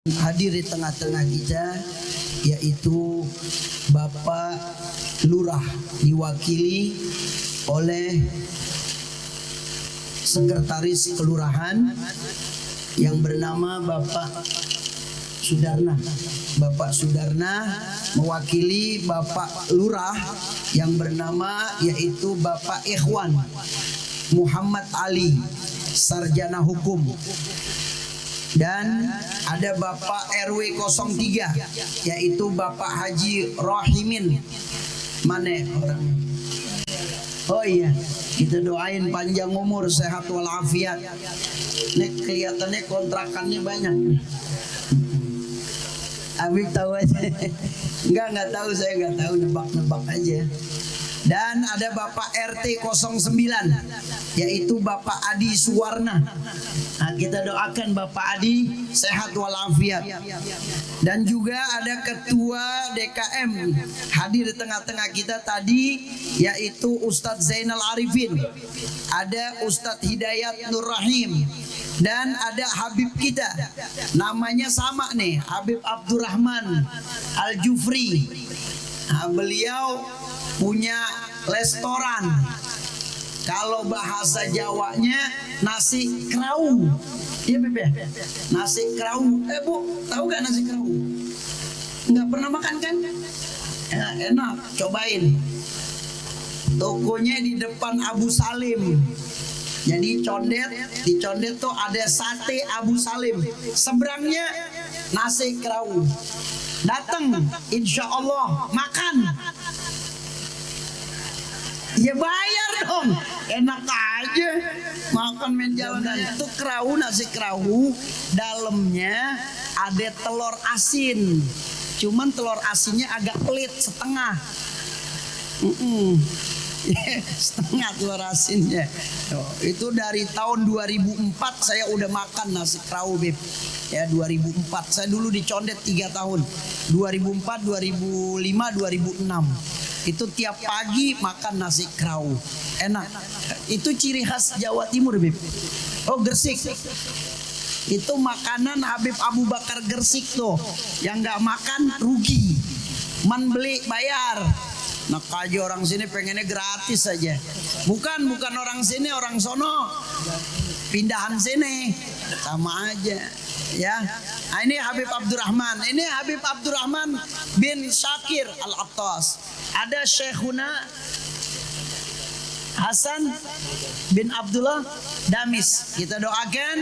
Hadir di tengah-tengah kita yaitu Bapak Lurah, diwakili oleh Sekretaris Kelurahan yang bernama Bapak Sudarna. Bapak Sudarna mewakili Bapak Lurah yang bernama yaitu Bapak Ikhwan Muhammad Ali, Sarjana Hukum. Dan ada Bapak RW 03 yaitu Bapak Haji Rohimin. Mana orangnya? Oh iya, kita doain panjang umur, sehat walafiat. Nih kelihatannya kontrakannya banyak. Habib tahu aja. Enggak tahu, saya enggak tahu, nebak-nebak aja. Dan ada Bapak RT 09 yaitu Bapak Adi Suwarna. Nah, kita doakan Bapak Adi sehat walafiat. Dan juga ada Ketua DKM hadir di tengah-tengah kita tadi yaitu Ustadz Zainal Arifin. Ada Ustadz Hidayat Nur Rahim. Dan ada Habib kita, namanya sama nih, Habib Abdurrahman Al-Jufri. Nah, beliau punya restoran. Kalau bahasa Jawanya nasi kerau. Iya Beb ya? Nasi kerau. Bu, tahu gak nasi kerau? Nggak pernah makan kan? Ya, enak, cobain. Tokonya di depan Abu Salim. Jadi di Condet tuh ada sate Abu Salim. Seberangnya nasi kerau. Datang, insya Allah makan. Ya bayar dong, enak aja makan main jalanan. Itu kerau, nasi kerau, dalamnya ada telur asin. Cuman telur asinnya agak pelit setengah. Setengah telur asinnya. Itu dari tahun 2004 saya udah makan nasi kerau, Beb. Ya 2004, saya dulu di Condet 3 tahun. 2004, 2005, 2006. Itu tiap pagi makan nasi kerau. Enak. Itu ciri khas Jawa Timur, Beb. Oh, Gresik. Itu makanan Habib Abu Bakar Gresik tuh. Yang nggak makan rugi. Man beli bayar. Nah, kaji orang sini pengennya gratis saja. Bukan orang sini, orang sono. Pindahan sini. Sama aja. Ya, nah, ini Habib Abdurrahman. Ini Habib Abdurrahman bin Syakir Al-Attas. Ada Syekhuna Hasan bin Abdullah Damis. Kita doakan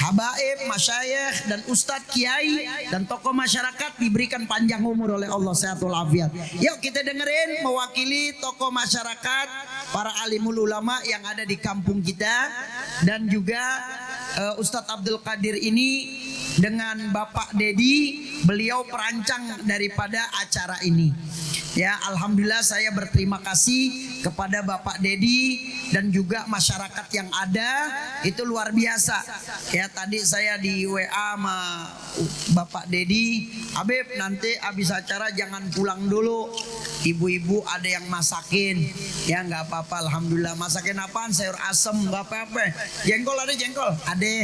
habaib, masyayikh dan ustadz kiai dan tokoh masyarakat diberikan panjang umur oleh Allah, sehat walafiat. Yuk kita dengerin mewakili tokoh masyarakat, para alimul ulama yang ada di kampung kita, dan juga Ustadz Abdul Qadir ini dengan Bapak Dedi, beliau perancang daripada acara ini. Ya, alhamdulillah saya berterima kasih kepada Bapak Dedi dan juga masyarakat yang ada, itu luar biasa. Ya, tadi saya di WA sama Bapak Dedi, Habib nanti habis acara jangan pulang dulu, ibu-ibu ada yang masakin. Ya nggak apa-apa, alhamdulillah. Masakin apaan? Sayur asem, nggak apa-apa. Jengkol ada, jengkol ada.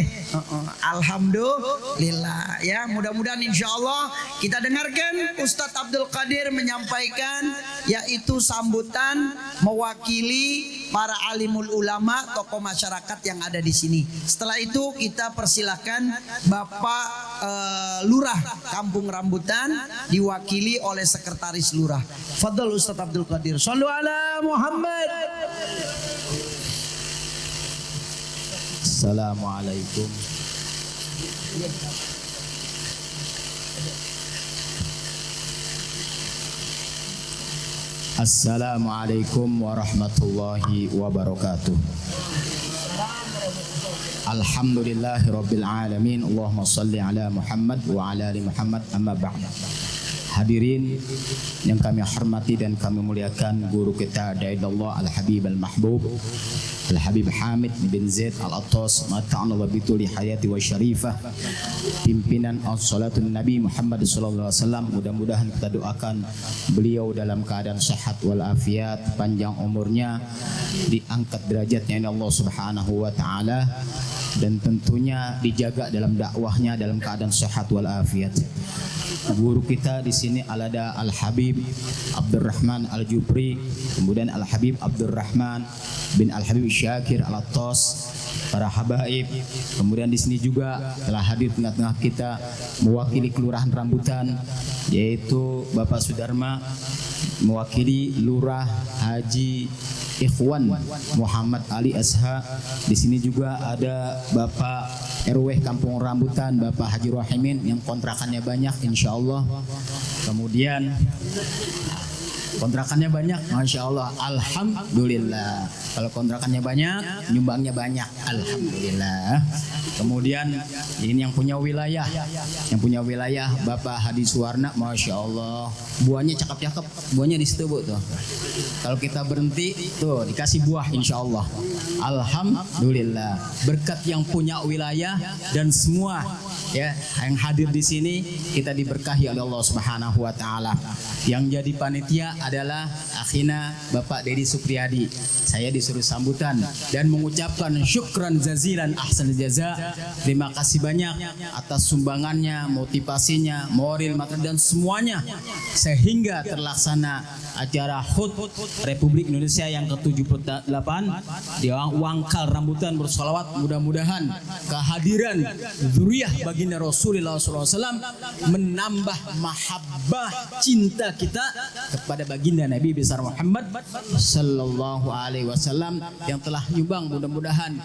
Alhamdulillah. Ya, mudah-mudahan insya Allah kita dengarkan Ustadz Abdul Qadir menyampaikan yaitu sambutan mewakili para alimul ulama, tokoh masyarakat yang ada di sini. Setelah itu kita persilahkan Bapak Lurah Kampung Rambutan diwakili oleh Sekretaris Lurah. Fadhal Ustadz Abdul Qadir. Shallu ala Muhammad. Assalamualaikum. Assalamualaikum warahmatullahi wabarakatuh. Alhamdulillahi rabbil alamin. Allahumma salli ala Muhammad wa ala ali Muhammad, amma ba'd. Hadirin yang kami hormati dan kami muliakan, guru kita Daidallah Al-Habib Al-Mahbub Al-Habib Hamid bin Zaid Al-Attas, mata'anallah bituli hayati wa syarifah, pimpinan as-salatun Nabi Muhammad sallallahu alaihi wasallam. Mudah-mudahan kita doakan beliau dalam keadaan sehat walafiat, panjang umurnya, diangkat derajatnya oleh Allah Subhanahu wa taala, dan tentunya dijaga dalam dakwahnya dalam keadaan sehat walafiat. Guru kita di sini ada Al Habib Abdurrahman Al Jupri, kemudian Al Habib Abdurrahman bin Al Habib Syakir Al Attas, para habaib. Kemudian di sini juga telah hadir tengah-tengah kita mewakili Kelurahan Rambutan, yaitu Bapak Sudarma, mewakili Lurah Haji Ikhwan Muhammad Ali Asha. Di sini juga ada Bapak RW Kampung Rambutan, Bapak Haji Rohimin yang kontrakannya banyak insyaallah. Kemudian kontrakannya banyak, masya Allah, alhamdulillah. Kalau kontrakannya banyak, nyumbangnya banyak, alhamdulillah. Kemudian ini yang punya wilayah, Bapak Hadi Suwarna, masya Allah, buahnya cakep-cakep, buahnya di situ bu tuh. Kalau kita berhenti tuh dikasih buah, insya Allah, alhamdulillah. Berkat yang punya wilayah dan semua ya yang hadir di sini kita diberkahi oleh Allah Subhanahu Wa Taala. Yang jadi panitia adalah akhina Bapak Dedi Supriyadi. Saya disuruh sambutan dan mengucapkan syukran jazilan ahsan jaza. Terima kasih banyak atas sumbangannya, motivasinya, moral, material dan semuanya sehingga terlaksana acara HUT Republik Indonesia yang ke-78 di Wangkal Rambutan bersolawat. Mudah-mudahan kehadiran zuriyah baginda Rasulullah SAW menambah mahabbah cinta kita kepada baginda Nabi besar Muhammad sallallahu alaihi wasallam yang telah nyumbang. Mudah-mudahan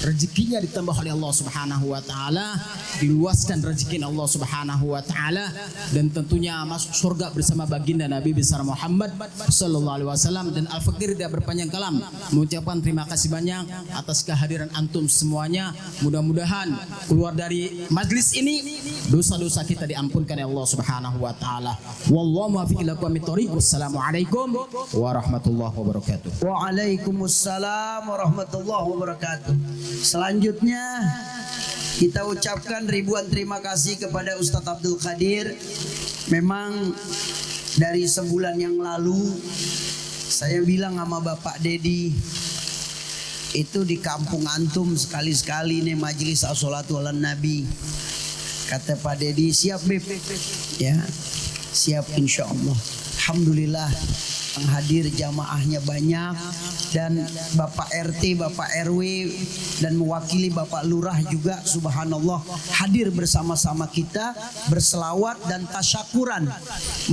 rezekinya ditambah oleh Allah Subhanahu wa taala, diluaskan rezeki Allah Subhanahu wa taala, dan tentunya masuk surga bersama baginda Nabi besar Muhammad sallallahu alaihi wasallam. Dan Al-Fakir tidak berpanjang kalam mengucapkan terima kasih banyak atas kehadiran antum semuanya. Mudah-mudahan keluar dari majlis ini dosa-dosa kita diampunkan oleh Allah Subhanahu wa taala. Wallahu muwaffiq ila aqwamit thoriq. Wassalamualaikum warahmatullahi wabarakatuh. Waalaikumsalam warahmatullahi wabarakatuh. Selanjutnya kita ucapkan ribuan terima kasih kepada Ustadz Abdul Qadir. Memang dari sebulan yang lalu saya bilang sama Bapak Dedi, itu di kampung antum sekali-sekali nih majelis as-salatu ala nabi. Kata Pak Dedi, siap Beb, ya siap insya Allah. Alhamdulillah yang hadir jamaahnya banyak, dan Bapak RT, Bapak RW dan mewakili Bapak Lurah juga subhanallah hadir bersama-sama kita berselawat dan tasyakuran,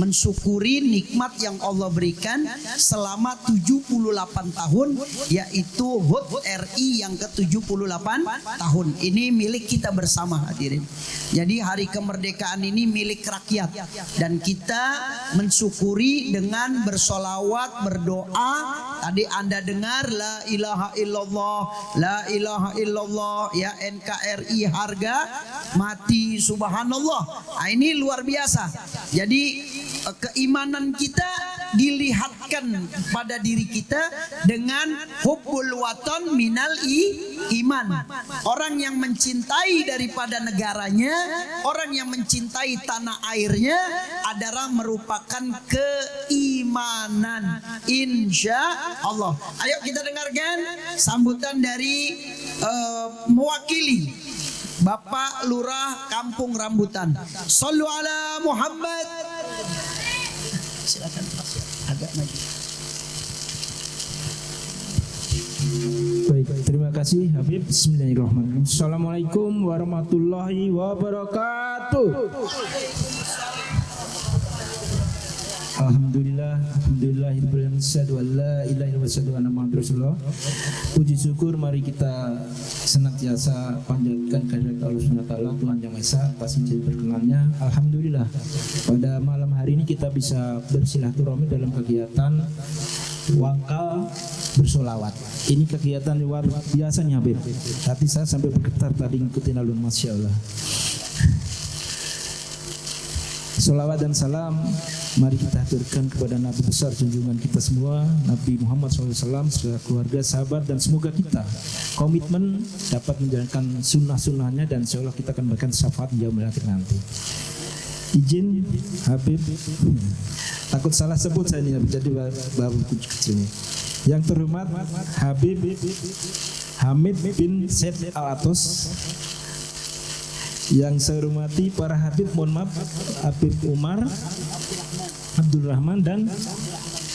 mensyukuri nikmat yang Allah berikan selama 78 tahun, yaitu HUT RI yang ke-78 tahun. Ini milik kita bersama hadirin. Jadi hari kemerdekaan ini milik rakyat, dan kita mensyukuri dengan bersolawat, berdoa. Tadi Anda dengar la ilaha illallah, la ilaha illallah, ya NKRI harga mati subhanallah. Nah, ini luar biasa. Jadi keimanan kita dilihatkan pada diri kita dengan hubbul watan minal iman. Orang yang mencintai daripada negaranya, orang yang mencintai tanah airnya adalah merupakan keimanan, insya Allah. Ayo kita dengarkan sambutan dari mewakili Bapak Lurah Kampung Rambutan. Shallu ala Muhammad. Silakan agak maju. Baik, terima kasih Habib. Bismillahirrahmanirrahim. Assalamualaikum warahmatullahi wabarakatuh. Alhamdulillah, alhamdulillahirabbil alamin, la ilaha illallah wa muhammadur rasulullah. Puji syukur mari kita senantiasa panjatkan kehadirat Allah Subhanahu wa taala, Tuhan Yang Maha Esa, atas izin berkenannya. Alhamdulillah pada malam hari ini kita bisa bersilaturahmi dalam kegiatan Wangkal bersolawat. Ini kegiatan luar biasa nih Habib. Hati saya sampai bergetar tadi ngikutin alun, masya Allah. Salawat dan salam mari kita haturkan kepada Nabi besar junjungan kita semua, Nabi Muhammad SAW, segala keluarga, sahabat, dan semoga kita komitmen dapat menjalankan sunnah-sunnahnya, dan insya Allah kita akan memberikan syafaat di yaumil akhir nanti. Izin Habib, takut salah sebut saya ini, jadi baru kecilnya. Yang terhormat Habib Hamid bin Said Al-Atos. Yang saya hormati para Habib, mohon maaf, Habib Umar, Abdurrahman dan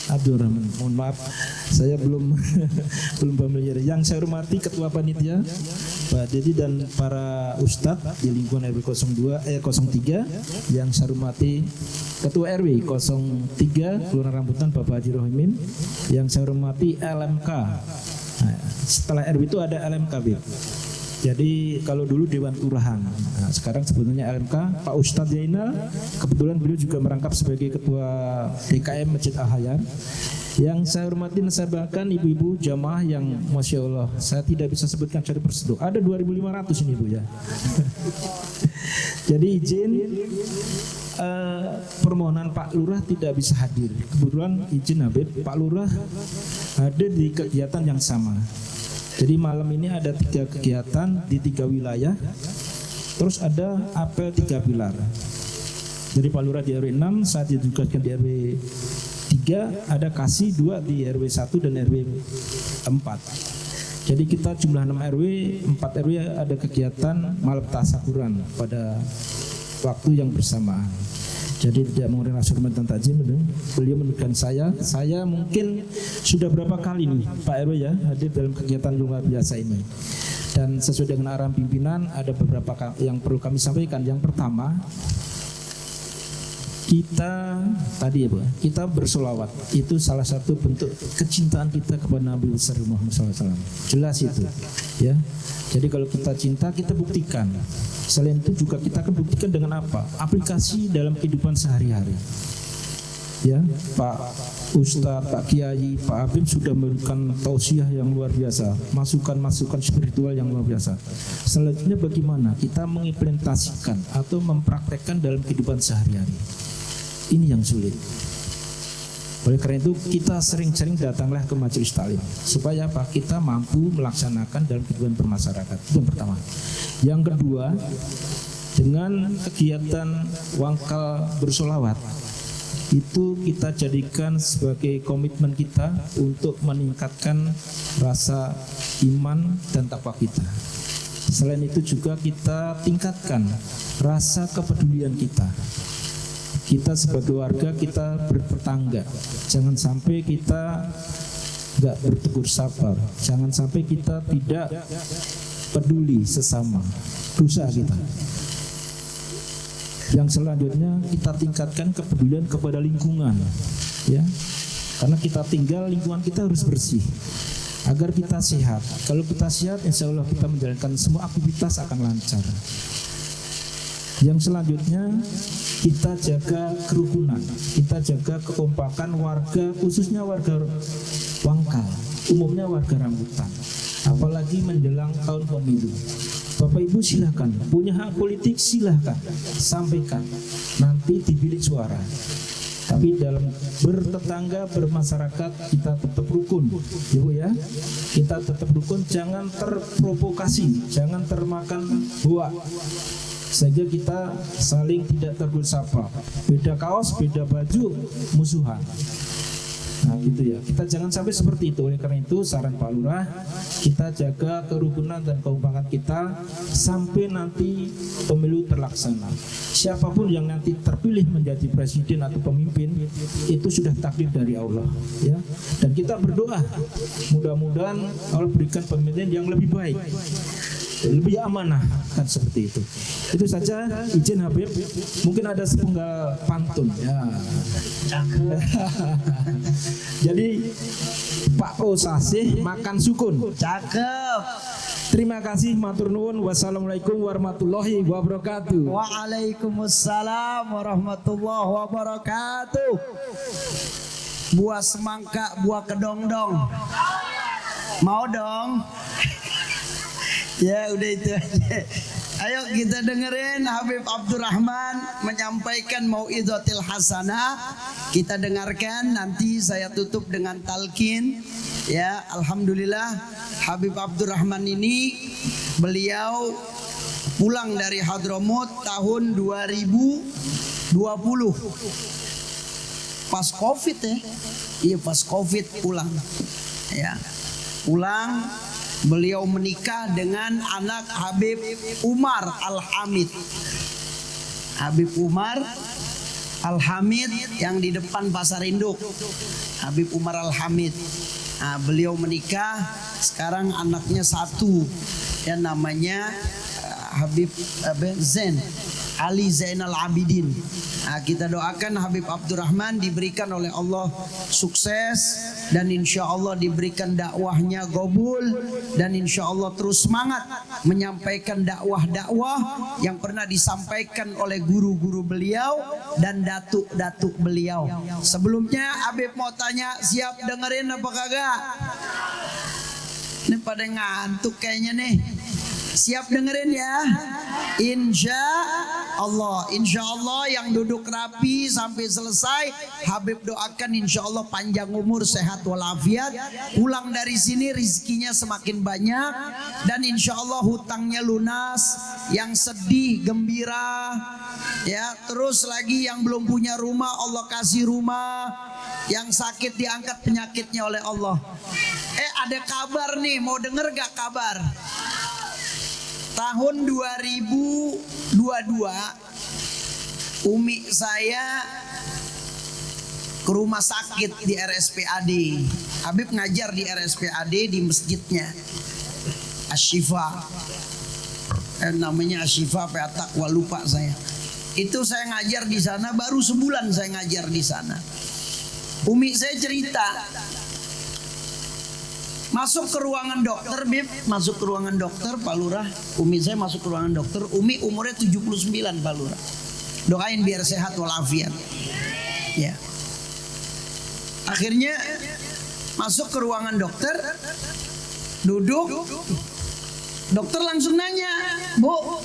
Abdurrahman. Mohon maaf, saya belum belum familiar. Yang saya hormati Ketua Panitia Pak Dedi dan para Ustadz di lingkungan RW 03. Yang saya hormati Ketua RW 03 Kelurahan Rambutan Bapak Haji Rohimin. Yang saya hormati LMK. Nah, setelah RW itu ada LMK, Bib. Jadi kalau dulu Dewan Kelurahan, nah, sekarang sebetulnya LMK. Pak Ustadz Zainal, kebetulan beliau juga merangkap sebagai Ketua DKM Masjid Al-Hayat. Yang saya hormati dan saya bahkan ibu-ibu jamaah yang Masya Allah, saya tidak bisa sebutkan secara persatu. Ada 2.500 ini Bu ya. Jadi izin permohonan Pak Lurah tidak bisa hadir. Kebetulan izin Habib, Pak Lurah hadir di kegiatan yang sama. Jadi malam ini ada 3 kegiatan di 3 wilayah. Terus ada apel 3 pilar. Jadi Pak Lurah di RW 6, saat ditugaskan di RW 3, ada kasih 2 di RW 1 dan RW 4. Jadi kita jumlah 6 RW, 4 RW ada kegiatan malam tasyakuran pada waktu yang bersamaan. Jadi tidak mengurangi rasa hormat dan takzim, beliau menekan saya mungkin sudah berapa kali nih Pak RW ya hadir dalam kegiatan luar biasa ini. Dan sesuai dengan arahan pimpinan ada beberapa yang perlu kami sampaikan. Yang pertama, kita tadi ya Bu, kita bersolawat itu salah satu bentuk kecintaan kita kepada Nabi besar Muhammad SAW. Jelas itu, ya. Jadi kalau kita cinta, kita buktikan. Selain itu juga kita akan buktikan dengan apa? Aplikasi dalam kehidupan sehari-hari. Ya, Pak Ustadz, Pak Kiai, Pak Habib sudah memberikan tausiah yang luar biasa, masukan-masukan spiritual yang luar biasa. Selanjutnya bagaimana kita mengimplementasikan atau mempraktekkan dalam kehidupan sehari-hari? Ini yang sulit. Oleh karena itu kita sering-sering datanglah ke majelis taklim supaya apa? Kita mampu melaksanakan dalam kehidupan bermasyarakat. Itu yang pertama. Yang kedua, dengan kegiatan wangkal bersolawat itu kita jadikan sebagai komitmen kita untuk meningkatkan rasa iman dan takwa kita. Selain itu juga kita tingkatkan rasa kepedulian kita. Kita sebagai warga kita bertetangga. Jangan sampai kita nggak bertegur sapa. Jangan sampai kita tidak peduli sesama. Dosa kita. Yang selanjutnya kita tingkatkan kepedulian kepada lingkungan, ya. Karena kita tinggal, lingkungan kita harus bersih agar kita sehat. Kalau kita sehat, insya Allah kita menjalankan semua aktivitas akan lancar. Yang selanjutnya kita jaga kerukunan, kita jaga kekompakan warga, khususnya warga Wangkal, umumnya warga Rambutan. Apalagi menjelang tahun pemilu. Bapak Ibu silakan, punya hak politik silakan, sampaikan. Nanti dipilih suara. Tapi dalam bertetangga, bermasyarakat kita tetap rukun, Ibu ya. Kita tetap rukun, jangan terprovokasi, jangan termakan hoak. Sehingga kita saling tidak tegur sapa. Beda kaos, beda baju, musuhan. Nah gitu ya, kita jangan sampai seperti itu. Oleh karena itu saran Pak Lurah, kita jaga kerukunan dan kekompakan kita sampai nanti pemilu terlaksana. Siapapun yang nanti terpilih menjadi presiden atau pemimpin, itu sudah takdir dari Allah, ya. Dan kita berdoa mudah-mudahan Allah berikan pemimpin yang lebih baik, lebih amanah, kan seperti itu. Itu saja izin Habib. Mungkin ada sepenggal pantun ya. Jadi Pak Osasih makan sukun. Cakep. Terima kasih, matur nuwun. Wassalamualaikum warahmatullahi wabarakatuh. Waalaikumsalam warahmatullahi wabarakatuh. Buah semangka, buah kedongdong. Mau dong? Ya udah itu aja. Ayo kita dengerin Habib Abdurrahman menyampaikan mau'izatil hasanah. Kita dengarkan, nanti saya tutup dengan talqin. Ya, alhamdulillah Habib Abdurrahman ini beliau pulang dari Hadramut tahun 2020. Pas Covid ya. Iya pas Covid pulang. Ya. Pulang Beliau menikah dengan anak Habib Umar Al-Hamid. Habib Umar Al-Hamid yang di depan Pasar Induk. Habib Umar Al-Hamid. Nah, beliau menikah, sekarang anaknya satu, yang namanya Habib Zain Ali Zainal Abidin. Nah, kita doakan Habib Abdurrahman diberikan oleh Allah sukses, dan insya Allah diberikan dakwahnya gobul, dan insya Allah terus semangat menyampaikan dakwah-dakwah yang pernah disampaikan oleh guru-guru beliau dan datuk-datuk beliau. Sebelumnya Habib mau tanya, siap dengerin apa kagak? Ini pada ngantuk kayaknya nih. Siap dengerin ya. Insya Allah yang duduk rapi sampai selesai, Habib doakan insya Allah panjang umur, sehat walafiat, pulang dari sini rizkinya semakin banyak, dan insya Allah hutangnya lunas, yang sedih gembira, ya. Terus lagi yang belum punya rumah Allah kasih rumah, yang sakit diangkat penyakitnya oleh Allah. Ada kabar nih, mau denger gak kabar? Tahun 2022 umi saya ke rumah sakit di RSPAD. Habib ngajar di RSPAD di masjidnya Ashifa, namanya Ashifa Taqwa, lupa saya. Itu saya ngajar di sana, baru sebulan saya ngajar di sana. Umi saya cerita, masuk ke ruangan dokter, Bib, masuk ke ruangan dokter, Pak Lurah. Umi saya masuk ke ruangan dokter. Umi umurnya 79, Pak Lurah. Doain biar sehat walafiat. Ya. Akhirnya masuk ke ruangan dokter, duduk. Dokter langsung nanya, Bu,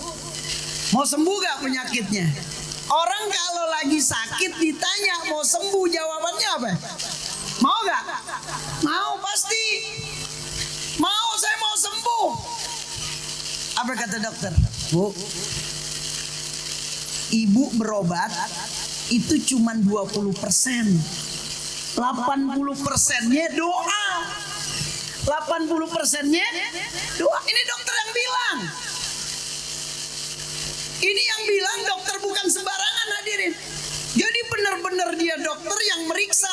mau sembuh gak penyakitnya? Orang kalau lagi sakit ditanya mau sembuh, jawabannya apa? Mau gak? Mau pasti. Mau, saya mau sembuh. Apa kata dokter? Bu, ibu berobat itu cuma 20%. 80%-nya doa. 80%-nya doa. Ini dokter yang bilang. Ini yang bilang dokter, bukan sembarangan hadirin. Jadi benar-benar dia dokter yang meriksa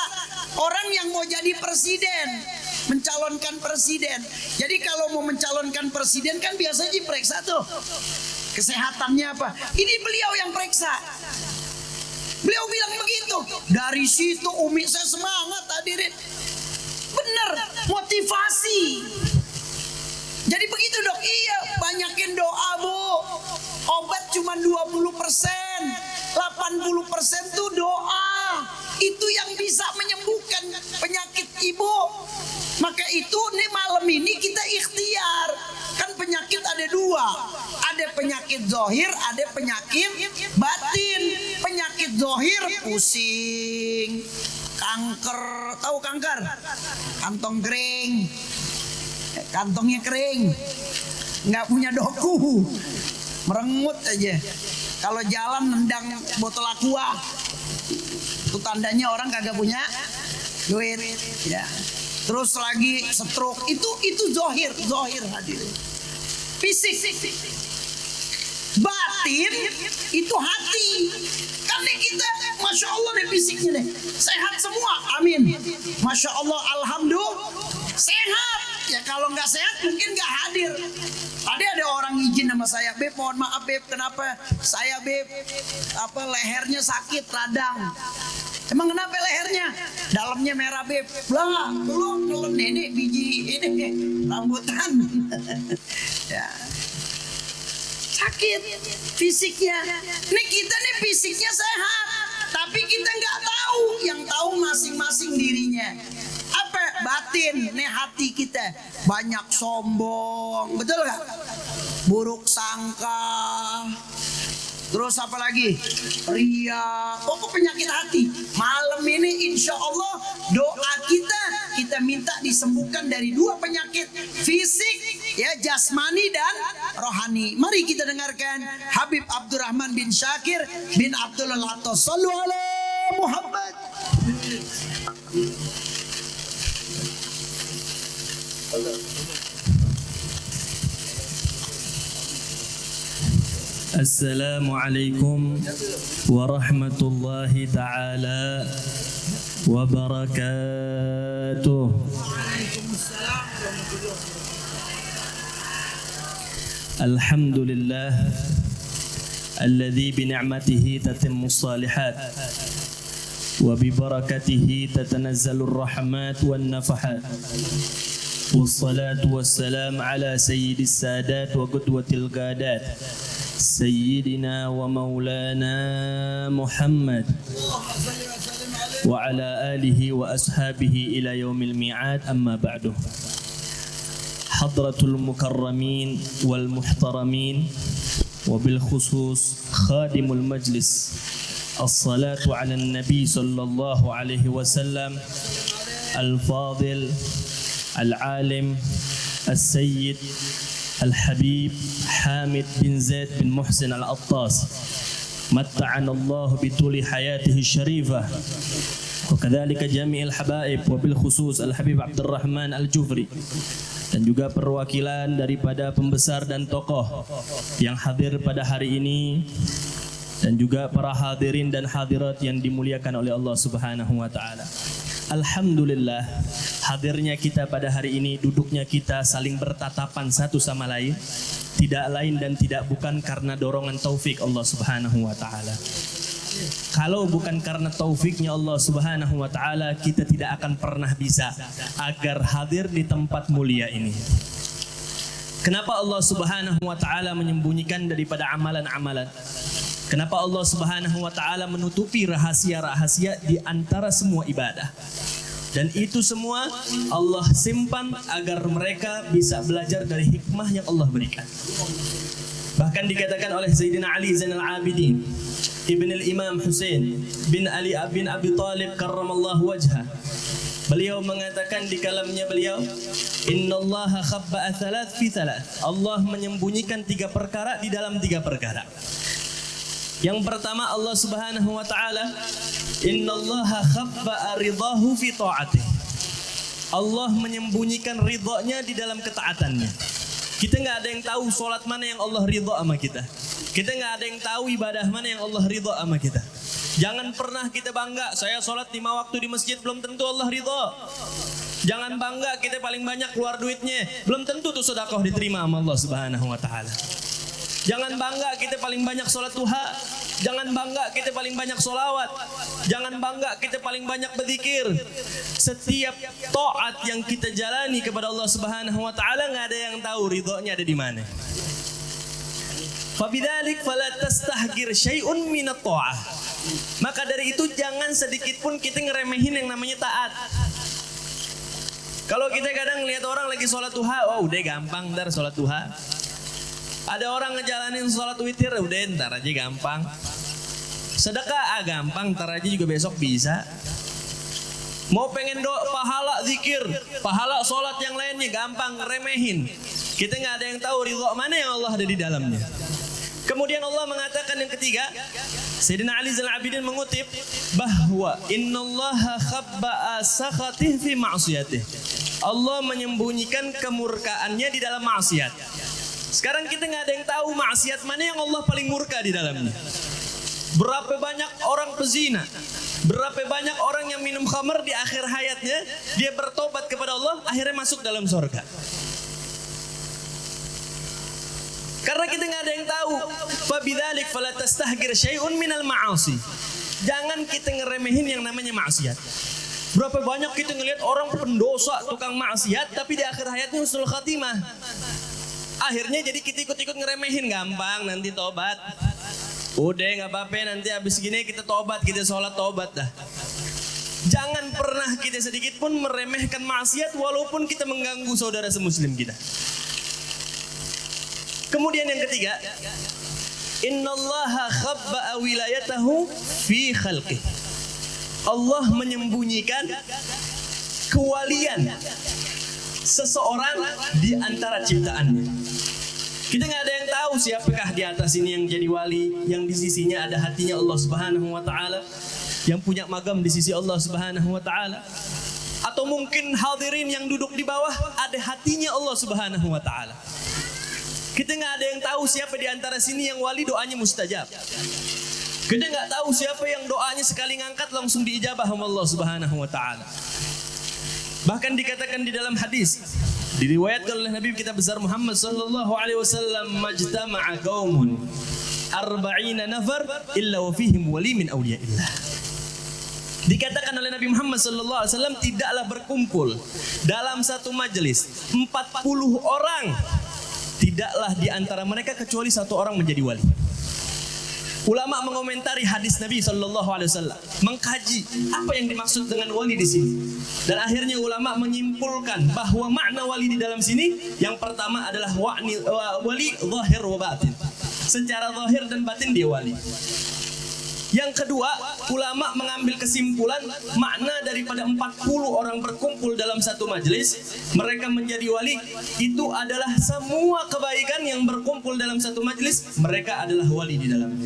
orang yang mau jadi presiden, mencalonkan presiden. Jadi kalau mau mencalonkan presiden kan biasanya diperiksa tuh kesehatannya apa. Ini beliau yang periksa. Beliau bilang begitu. Dari situ umi saya semangat hadirin. Bener, motivasi. Jadi begitu dok. Iya, banyakin doa bu. Obat cuma 20%, 80% tuh doa. Itu yang bisa menyembuhkan penyakit ibu. Maka itu nih malam ini kita ikhtiar. Kan penyakit ada dua. Ada penyakit zohir, ada penyakit batin. Penyakit zohir pusing, kanker, tahu kanker? Kantong kering, kantongnya kering, nggak punya doku, merengut aja. Kalau jalan nendang botol aqua, itu tandanya orang kagak punya duit, ya. Terus lagi stroke, itu zohir hadirin. Fisik, batin itu hati. Kan nih kita, masya Allah nih fisiknya nih sehat semua, amin. Masya Allah, alhamdulillah sehat. Ya kalau nggak sehat mungkin nggak hadir. Tadi ada orang izin sama saya, Beb, mohon maaf Beb, kenapa saya Beb lehernya sakit radang. Emang kenapa lehernya? Dalamnya merah Beb. Lah, belum ini biji ini rambutan. Ya. Sakit fisiknya. Nih kita nih fisiknya sehat, tapi kita nggak tahu. Yang tahu masing-masing dirinya. Apa? Batin. Nih hati kita banyak sombong, betul nggak? Buruk sangka. Terus apa lagi? Ria. Pokok penyakit hati. Malam ini insya Allah doa kita minta disembuhkan dari dua penyakit fisik, ya, jasmani dan rohani. Mari kita dengarkan Habib Abdurrahman bin Syakir bin Abdul Atos. Sallu ala Muhammad. Assalamualaikum warahmatullahi ta'ala wabarakatuh. Alhamdulillah alladzi bini'matihi tatimmus salihat wa bibarakatihi tatanazzalur rahmat wan nafahat. Wassalatu wassalam ala sayyidis sadat wa qudwatil qadat Sayyidina wa maulana Muhammad wa ala alihi wa ashabihi ila yaumil mi'ad, amma ba'du. Hadratul mukarramin wal muhtaramin wa bil khusus khadimul majlis, as-salatu ala nabi sallallahu alaihi wasallam al-fadil al-alim al-sayyid al-habib Hamid bin Zaid bin Muhsin al-Attas, matta'ana Allah bituli hayatihi syarifah wa kadzalika jami'il habaib wa bil khusus al-habib Abdurrahman al-Jufri, dan juga perwakilan daripada pembesar dan tokoh yang hadir pada hari ini, dan juga para hadirin dan hadirat yang dimuliakan oleh Allah Subhanahu wa taala. Alhamdulillah, hadirnya kita pada hari ini, duduknya kita saling bertatapan satu sama lain, tidak lain dan tidak bukan karena dorongan taufik Allah Subhanahu wa taala. Kalau bukan karena taufiknya Allah Subhanahu wa taala, kita tidak akan pernah bisa agar hadir di tempat mulia ini. Kenapa Allah Subhanahu wa taala menyembunyikan daripada amalan-amalan? Kenapa Allah Subhanahu wa taala menutupi rahasia-rahasia di antara semua ibadah? Dan itu semua Allah simpan agar mereka bisa belajar dari hikmah yang Allah berikan. Bahkan dikatakan oleh Sayyidina Ali Zainal Abidin Ibn al-Imam Husain bin Ali bin Abi Talib karramallahu wajhah, beliau mengatakan di kalamnya beliau, innallaha khabba'a thalath fi thalath, Allah menyembunyikan 3 perkara di dalam 3 perkara. Yang pertama, Allah Subhanahu wa taala, innallaha khabba'a ridahu fi ta'atih, Allah menyembunyikan ridhonya di dalam ketaatannya. Kita nggak ada yang tahu sholat mana yang Allah ridho sama kita. Kita nggak ada yang tahu ibadah mana yang Allah ridho sama kita. Jangan pernah kita bangga, saya sholat 5 waktu di masjid, belum tentu Allah ridho. Jangan bangga kita paling banyak keluar duitnya, belum tentu tuh sedekah diterima sama Allah Subhanahu wa taala. Jangan bangga kita paling banyak sholat duha. Jangan bangga kita paling banyak sholawat. Jangan bangga kita paling banyak berzikir. Setiap taat yang kita jalani kepada Allah Subhanahu wa taala, nggak ada yang tahu ridhonya ada di mana. Fabidzalik fala tastahgir syai'un minat ta'ah. Maka dari itu jangan sedikit pun kita ngeremehin yang namanya taat. Kalau kita kadang lihat orang lagi sholat duha, oh udah gampang ntar sholat duha. Ada orang ngejalanin sholat witir, udah ntar aja gampang. Sedekah gampang, ntar aja juga besok bisa. Mau pengen pahala zikir, pahala sholat yang lainnya gampang, remehin. Kita nggak ada yang tahu ridho mana yang Allah ada di dalamnya. Kemudian Allah mengatakan yang ketiga, Sayyidina Ali Zainal Abidin mengutip bahwa innallaha khabba'a sakhatih fi ma'siyatih, Allah menyembunyikan kemurkaannya di dalam maksiat. Sekarang kita nggak ada yang tahu maksiat mana yang Allah paling murka di dalamnya. Berapa banyak orang pezina, berapa banyak orang yang minum khamar di akhir hayatnya, dia bertobat kepada Allah, akhirnya masuk dalam surga. Karena kita nggak ada yang tahu. Fabidzalik fala tastahgir syai'un minal ma'asi. Jangan kita ngeremehin yang namanya maksiat. Berapa banyak kita ngelihat orang pendosa, tukang maksiat, tapi di akhir hayatnya husnul khatimah. Akhirnya jadi kita ikut-ikut ngeremehin, gampang nanti tobat. Udah nggak apa-apa, nanti habis gini kita tobat, kita sholat tobat dah. Jangan pernah kita sedikit pun meremehkan maksiat walaupun kita mengganggu saudara semuslim kita. Kemudian yang ketiga, innallaha khabba'a wilayatahu fi khalqih, Allah menyembunyikan kewalian seseorang di antara ciptaannya. Kita nggak ada yang tahu siapakah di atas ini yang jadi wali, yang di sisinya ada hatinya Allah Subhanahu wa taala, yang punya magam di sisi Allah Subhanahu wa taala. Atau mungkin hadirin yang duduk di bawah ada hatinya Allah Subhanahu wa taala. Kita nggak ada yang tahu siapa di antara sini yang wali doanya mustajab. Kita nggak tahu siapa yang doanya sekali ngangkat langsung diijabah sama Allah Subhanahu wa taala. Bahkan dikatakan di dalam hadis, diriwayatkan oleh Nabi kita besar Muhammad sallallahu alaihi wasallam, majtama'a qaumun 40 nafar illa wa fihim wali min awliyaillah. Dikatakan oleh Nabi Muhammad sallallahu alaihi wasallam, tidaklah berkumpul dalam satu majelis 40 orang, tidaklah di antara mereka kecuali satu orang menjadi wali. Ulama mengomentari hadis Nabi sallallahu alaihi wasallam, mengkaji apa yang dimaksud dengan wali di sini. Dan akhirnya ulama menyimpulkan bahwa makna wali di dalam sini yang pertama adalah wali zahir wa batin. Secara zahir dan batin dia wali. Yang kedua, ulama mengambil kesimpulan makna daripada 40 orang berkumpul dalam satu majelis, mereka menjadi wali, itu adalah semua kebaikan yang berkumpul dalam satu majelis, mereka adalah wali di dalamnya.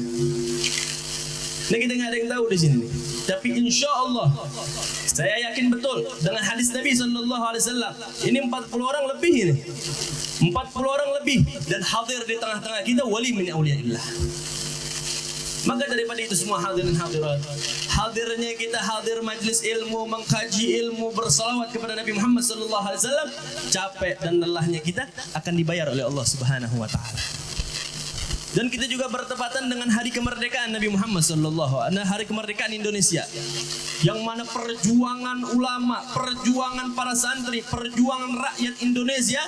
Nah, kita nggak ada yang tahu di sini nih. Tapi insya Allah saya yakin betul dengan hadis Nabi Sallallahu Alaihi Wasallam ini 40 orang lebih ini, 40 orang lebih dan hadir di tengah-tengah kita wali min auliyaillah. Maka daripada itu semua hadirin hadirat, hadirnya kita hadir majlis ilmu, mengkaji ilmu, bersalawat kepada Nabi Muhammad sallallahu alaihi wasallam, capek dan lelahnya kita akan dibayar oleh Allah Subhanahu wa taala. Dan kita juga bertepatan dengan hari kemerdekaan Nabi Muhammad sallallahu alaihi wasallam, hari kemerdekaan Indonesia. Yang mana perjuangan ulama, perjuangan para santri, perjuangan rakyat Indonesia,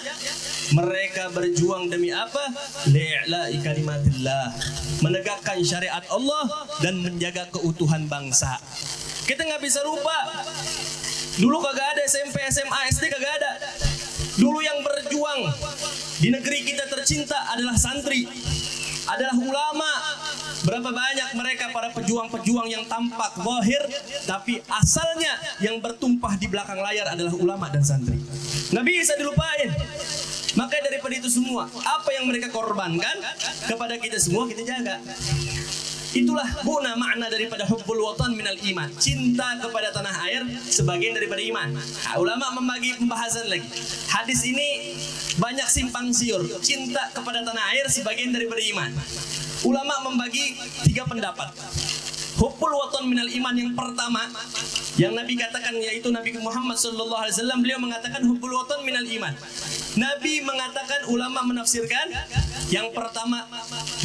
mereka berjuang demi apa? Li'la'i kalimatillah, menegakkan syariat Allah dan menjaga keutuhan bangsa. Kita nggak bisa lupa, dulu kagak ada SMP, SMA, SD, kagak ada. Dulu yang berjuang di negeri kita tercinta adalah santri, adalah ulama. Berapa banyak mereka para pejuang-pejuang yang tampak zahir, tapi asalnya yang bertumpah di belakang layar adalah ulama dan santri. Nggak bisa dilupain. Maka daripada itu semua, apa yang mereka korbankan kepada kita semua kita jaga. Itulah guna makna daripada hubbul watan minal iman, cinta kepada tanah air sebagian daripada iman. Nah, ulama membagi pembahasan lagi. Hadis ini banyak simpang siur. Cinta kepada tanah air sebagian daripada iman. Ulama membagi 3 pendapat. Hubbul watan minal iman yang pertama yang Nabi katakan, yaitu Nabi Muhammad sallallahu alaihi wasallam, beliau mengatakan hubbul watan minal iman. Nabi mengatakan, ulama menafsirkan yang pertama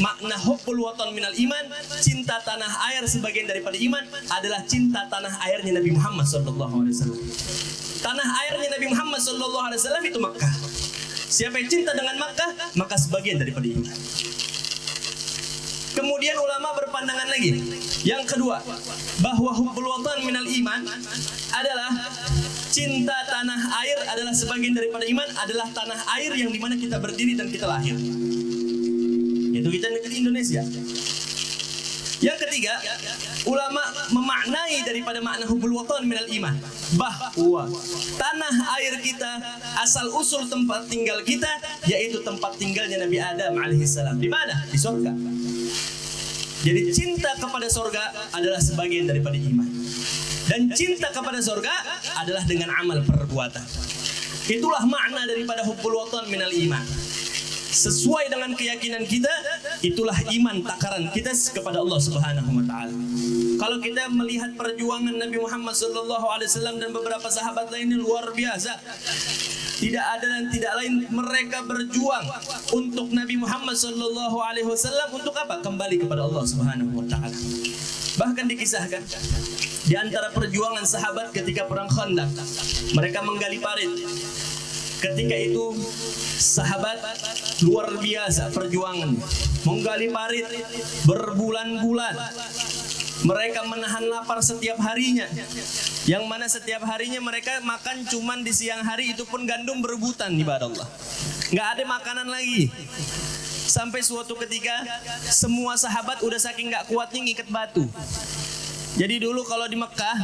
makna hubbul watan minal iman, cinta tanah air sebagian daripada iman, adalah cinta tanah airnya Nabi Muhammad sallallahu alaihi wasallam. Tanah airnya Nabi Muhammad sallallahu alaihi wasallam itu Makkah. Siapa yang cinta dengan Makkah, maka sebagian daripada iman. Kemudian ulama berpandangan lagi. Yang kedua, bahwa hubbul watan minal iman adalah cinta tanah air adalah sebagian daripada iman, adalah tanah air yang dimana kita berdiri dan kita lahir. Yaitu kita negeri Indonesia. Yang ketiga, ulama memaknai daripada makna hubbul watan minal iman, bahwa tanah air kita, asal usul tempat tinggal kita, yaitu tempat tinggalnya Nabi Adam alaihissalam. Di mana? Di surga. Jadi cinta kepada surga adalah sebagian daripada iman. Dan cinta kepada surga adalah dengan amal perbuatan. Itulah makna daripada hubbul watan minal iman. Sesuai dengan keyakinan kita, itulah iman takaran kita kepada Allah Subhanahu wa taala. Kalau kita melihat perjuangan Nabi Muhammad sallallahu alaihi wasallam dan beberapa sahabat lainnya luar biasa. Tidak ada dan tidak lain, mereka berjuang untuk Nabi Muhammad sallallahu alaihi wasallam untuk apa? Kembali kepada Allah Subhanahu wa taala. Bahkan dikisahkan di antara perjuangan sahabat ketika perang Khandaq, mereka menggali parit. Ketika itu sahabat luar biasa perjuangan, menggali parit berbulan-bulan. Mereka menahan lapar setiap harinya, yang mana setiap harinya mereka makan cuman di siang hari, itu pun gandum berebutan, ibadah Allah. Nggak ada makanan lagi. Sampai suatu ketika semua sahabat udah saking nggak kuatnya ngikat batu. Jadi dulu kalau di Mekah,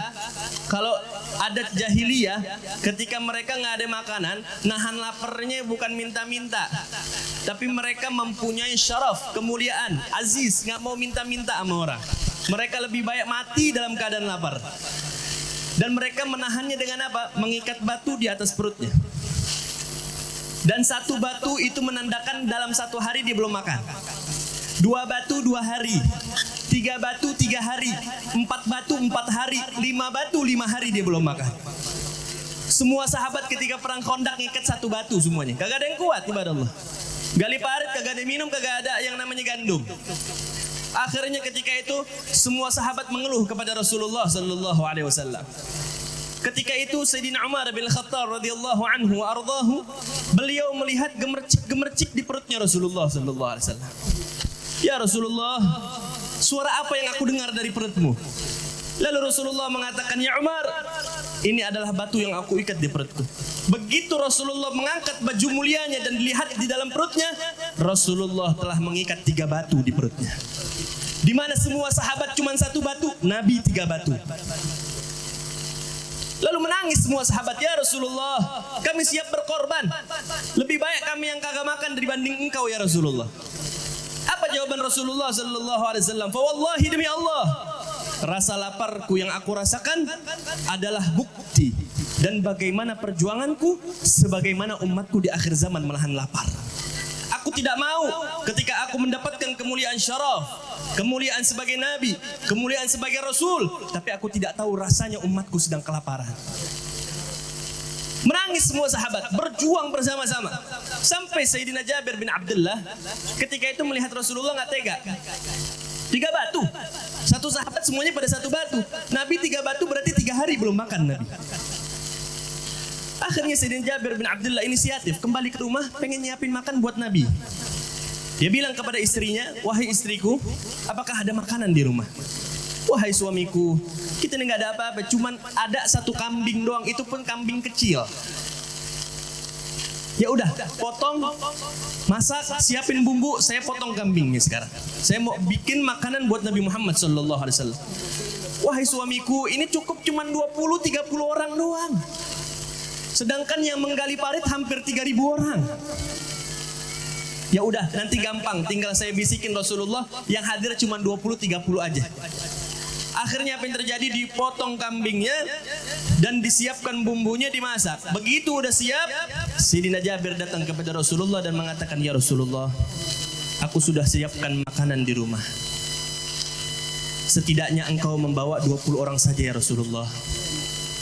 kalau adat jahiliyah, ketika mereka nggak ada makanan, nahan laparnya bukan minta-minta, tapi mereka mempunyai syaraf, kemuliaan, aziz, nggak mau minta-minta sama orang. Mereka lebih baik mati dalam keadaan lapar. Dan mereka menahannya dengan apa? Mengikat batu di atas perutnya. Dan satu batu itu menandakan dalam satu hari dia belum makan. 2 batu 2 hari, 3 batu 3 hari, 4 batu 4 hari, 5 batu 5 hari dia belum makan. Semua sahabat ketika perang Khandaq ngikat 1 batu semuanya. Kagak ada yang kuat ibadah Allah. Gali parit kagak ada minum, kagak ada yang namanya gandum. Akhirnya ketika itu semua sahabat mengeluh kepada Rasulullah sallallahu alaihi wasallam. Ketika itu Sayyidina Umar bin Khattab radhiyallahu anhu wa ardhahu, beliau melihat gemercik-gemercik di perutnya Rasulullah sallallahu alaihi wasallam. Ya Rasulullah, suara apa yang aku dengar dari perutmu? Lalu Rasulullah mengatakan, ya Umar, ini adalah batu yang aku ikat di perutku. Begitu Rasulullah mengangkat baju mulianya dan dilihat di dalam perutnya, Rasulullah telah mengikat 3 batu di perutnya. Di mana semua sahabat cuma 1 batu, Nabi 3 batu. Lalu menangis semua sahabat, ya Rasulullah, kami siap berkorban. Lebih baik kami yang kagak makan dibanding engkau ya Rasulullah. Apa jawaban Rasulullah sallallahu alaihi wasallam? Fa wallahi demi Allah, rasa laparku yang aku rasakan adalah bukti dan bagaimana perjuanganku sebagaimana umatku di akhir zaman menahan lapar. Aku tidak mau ketika aku mendapatkan kemuliaan syaraf, kemuliaan sebagai nabi, kemuliaan sebagai rasul, tapi aku tidak tahu rasanya umatku sedang kelaparan. Menangis semua sahabat, berjuang bersama-sama. Sampai Sayyidina Jabir bin Abdullah ketika itu melihat Rasulullah nggak tega. 3 batu, 1 sahabat semuanya pada 1 batu. Nabi 3 batu berarti 3 hari belum makan Nabi. Akhirnya Sayyidina Jabir bin Abdullah inisiatif kembali ke rumah, pengen nyiapin makan buat Nabi. Dia bilang kepada istrinya, wahai istriku, apakah ada makanan di rumah? Wahai suamiku, kita ini nggak ada apa-apa, cuman ada 1 kambing doang, itu pun kambing kecil. Ya udah, potong, masak, siapin bumbu, saya potong kambingnya sekarang. Saya mau bikin makanan buat Nabi Muhammad sallallahu alaihi wasallam. Wahai suamiku, ini cukup cuman 20-30 orang doang. Sedangkan yang menggali parit hampir 3.000 orang. Ya udah, nanti gampang, tinggal saya bisikin Rasulullah, yang hadir cuma 20-30 aja. Akhirnya apa yang terjadi, dipotong kambingnya dan disiapkan bumbunya, dimasak. Begitu udah siap, Sayyidina Jabir datang kepada Rasulullah dan mengatakan, ya Rasulullah, aku sudah siapkan makanan di rumah. Setidaknya engkau membawa 20 orang saja ya Rasulullah.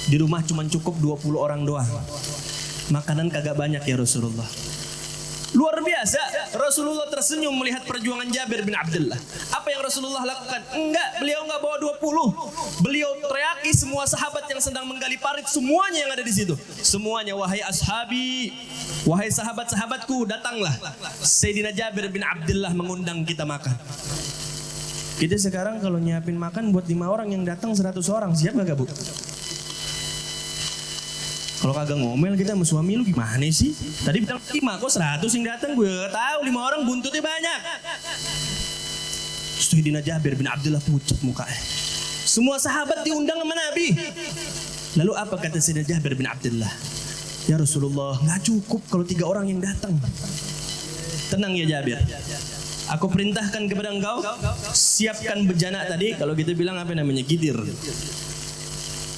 Di rumah cuma cukup 20 orang doang. Makanan kagak banyak ya Rasulullah. Luar biasa, Rasulullah tersenyum melihat perjuangan Jabir bin Abdullah. Apa yang Rasulullah lakukan? Enggak, beliau enggak bawa 20. Beliau teriaki semua sahabat yang sedang menggali parit, semuanya yang ada di situ. Semuanya, wahai ashabi, wahai sahabat-sahabatku, datanglah. Sayyidina Jabir bin Abdullah mengundang kita makan. Kita sekarang kalau nyiapin makan buat 5 orang, yang datang 100 orang, siap gak Bu? Kalau kagak ngomel kita sama suami lu gimana sih? Tadi bilang 5 kok 100 yang datang, gue gak tahu 5 orang buntutnya banyak. Sayyidina Jabir bin Abdullah pucat mukanya. Semua sahabat diundang sama Nabi. Lalu apa kata Sayyidina Jabir bin Abdullah? Ya Rasulullah, gak cukup kalau 3 orang yang datang. Tenang ya Jabir, aku perintahkan kepada engkau, siapkan bejana tadi, kalau kita bilang apa namanya, gidir.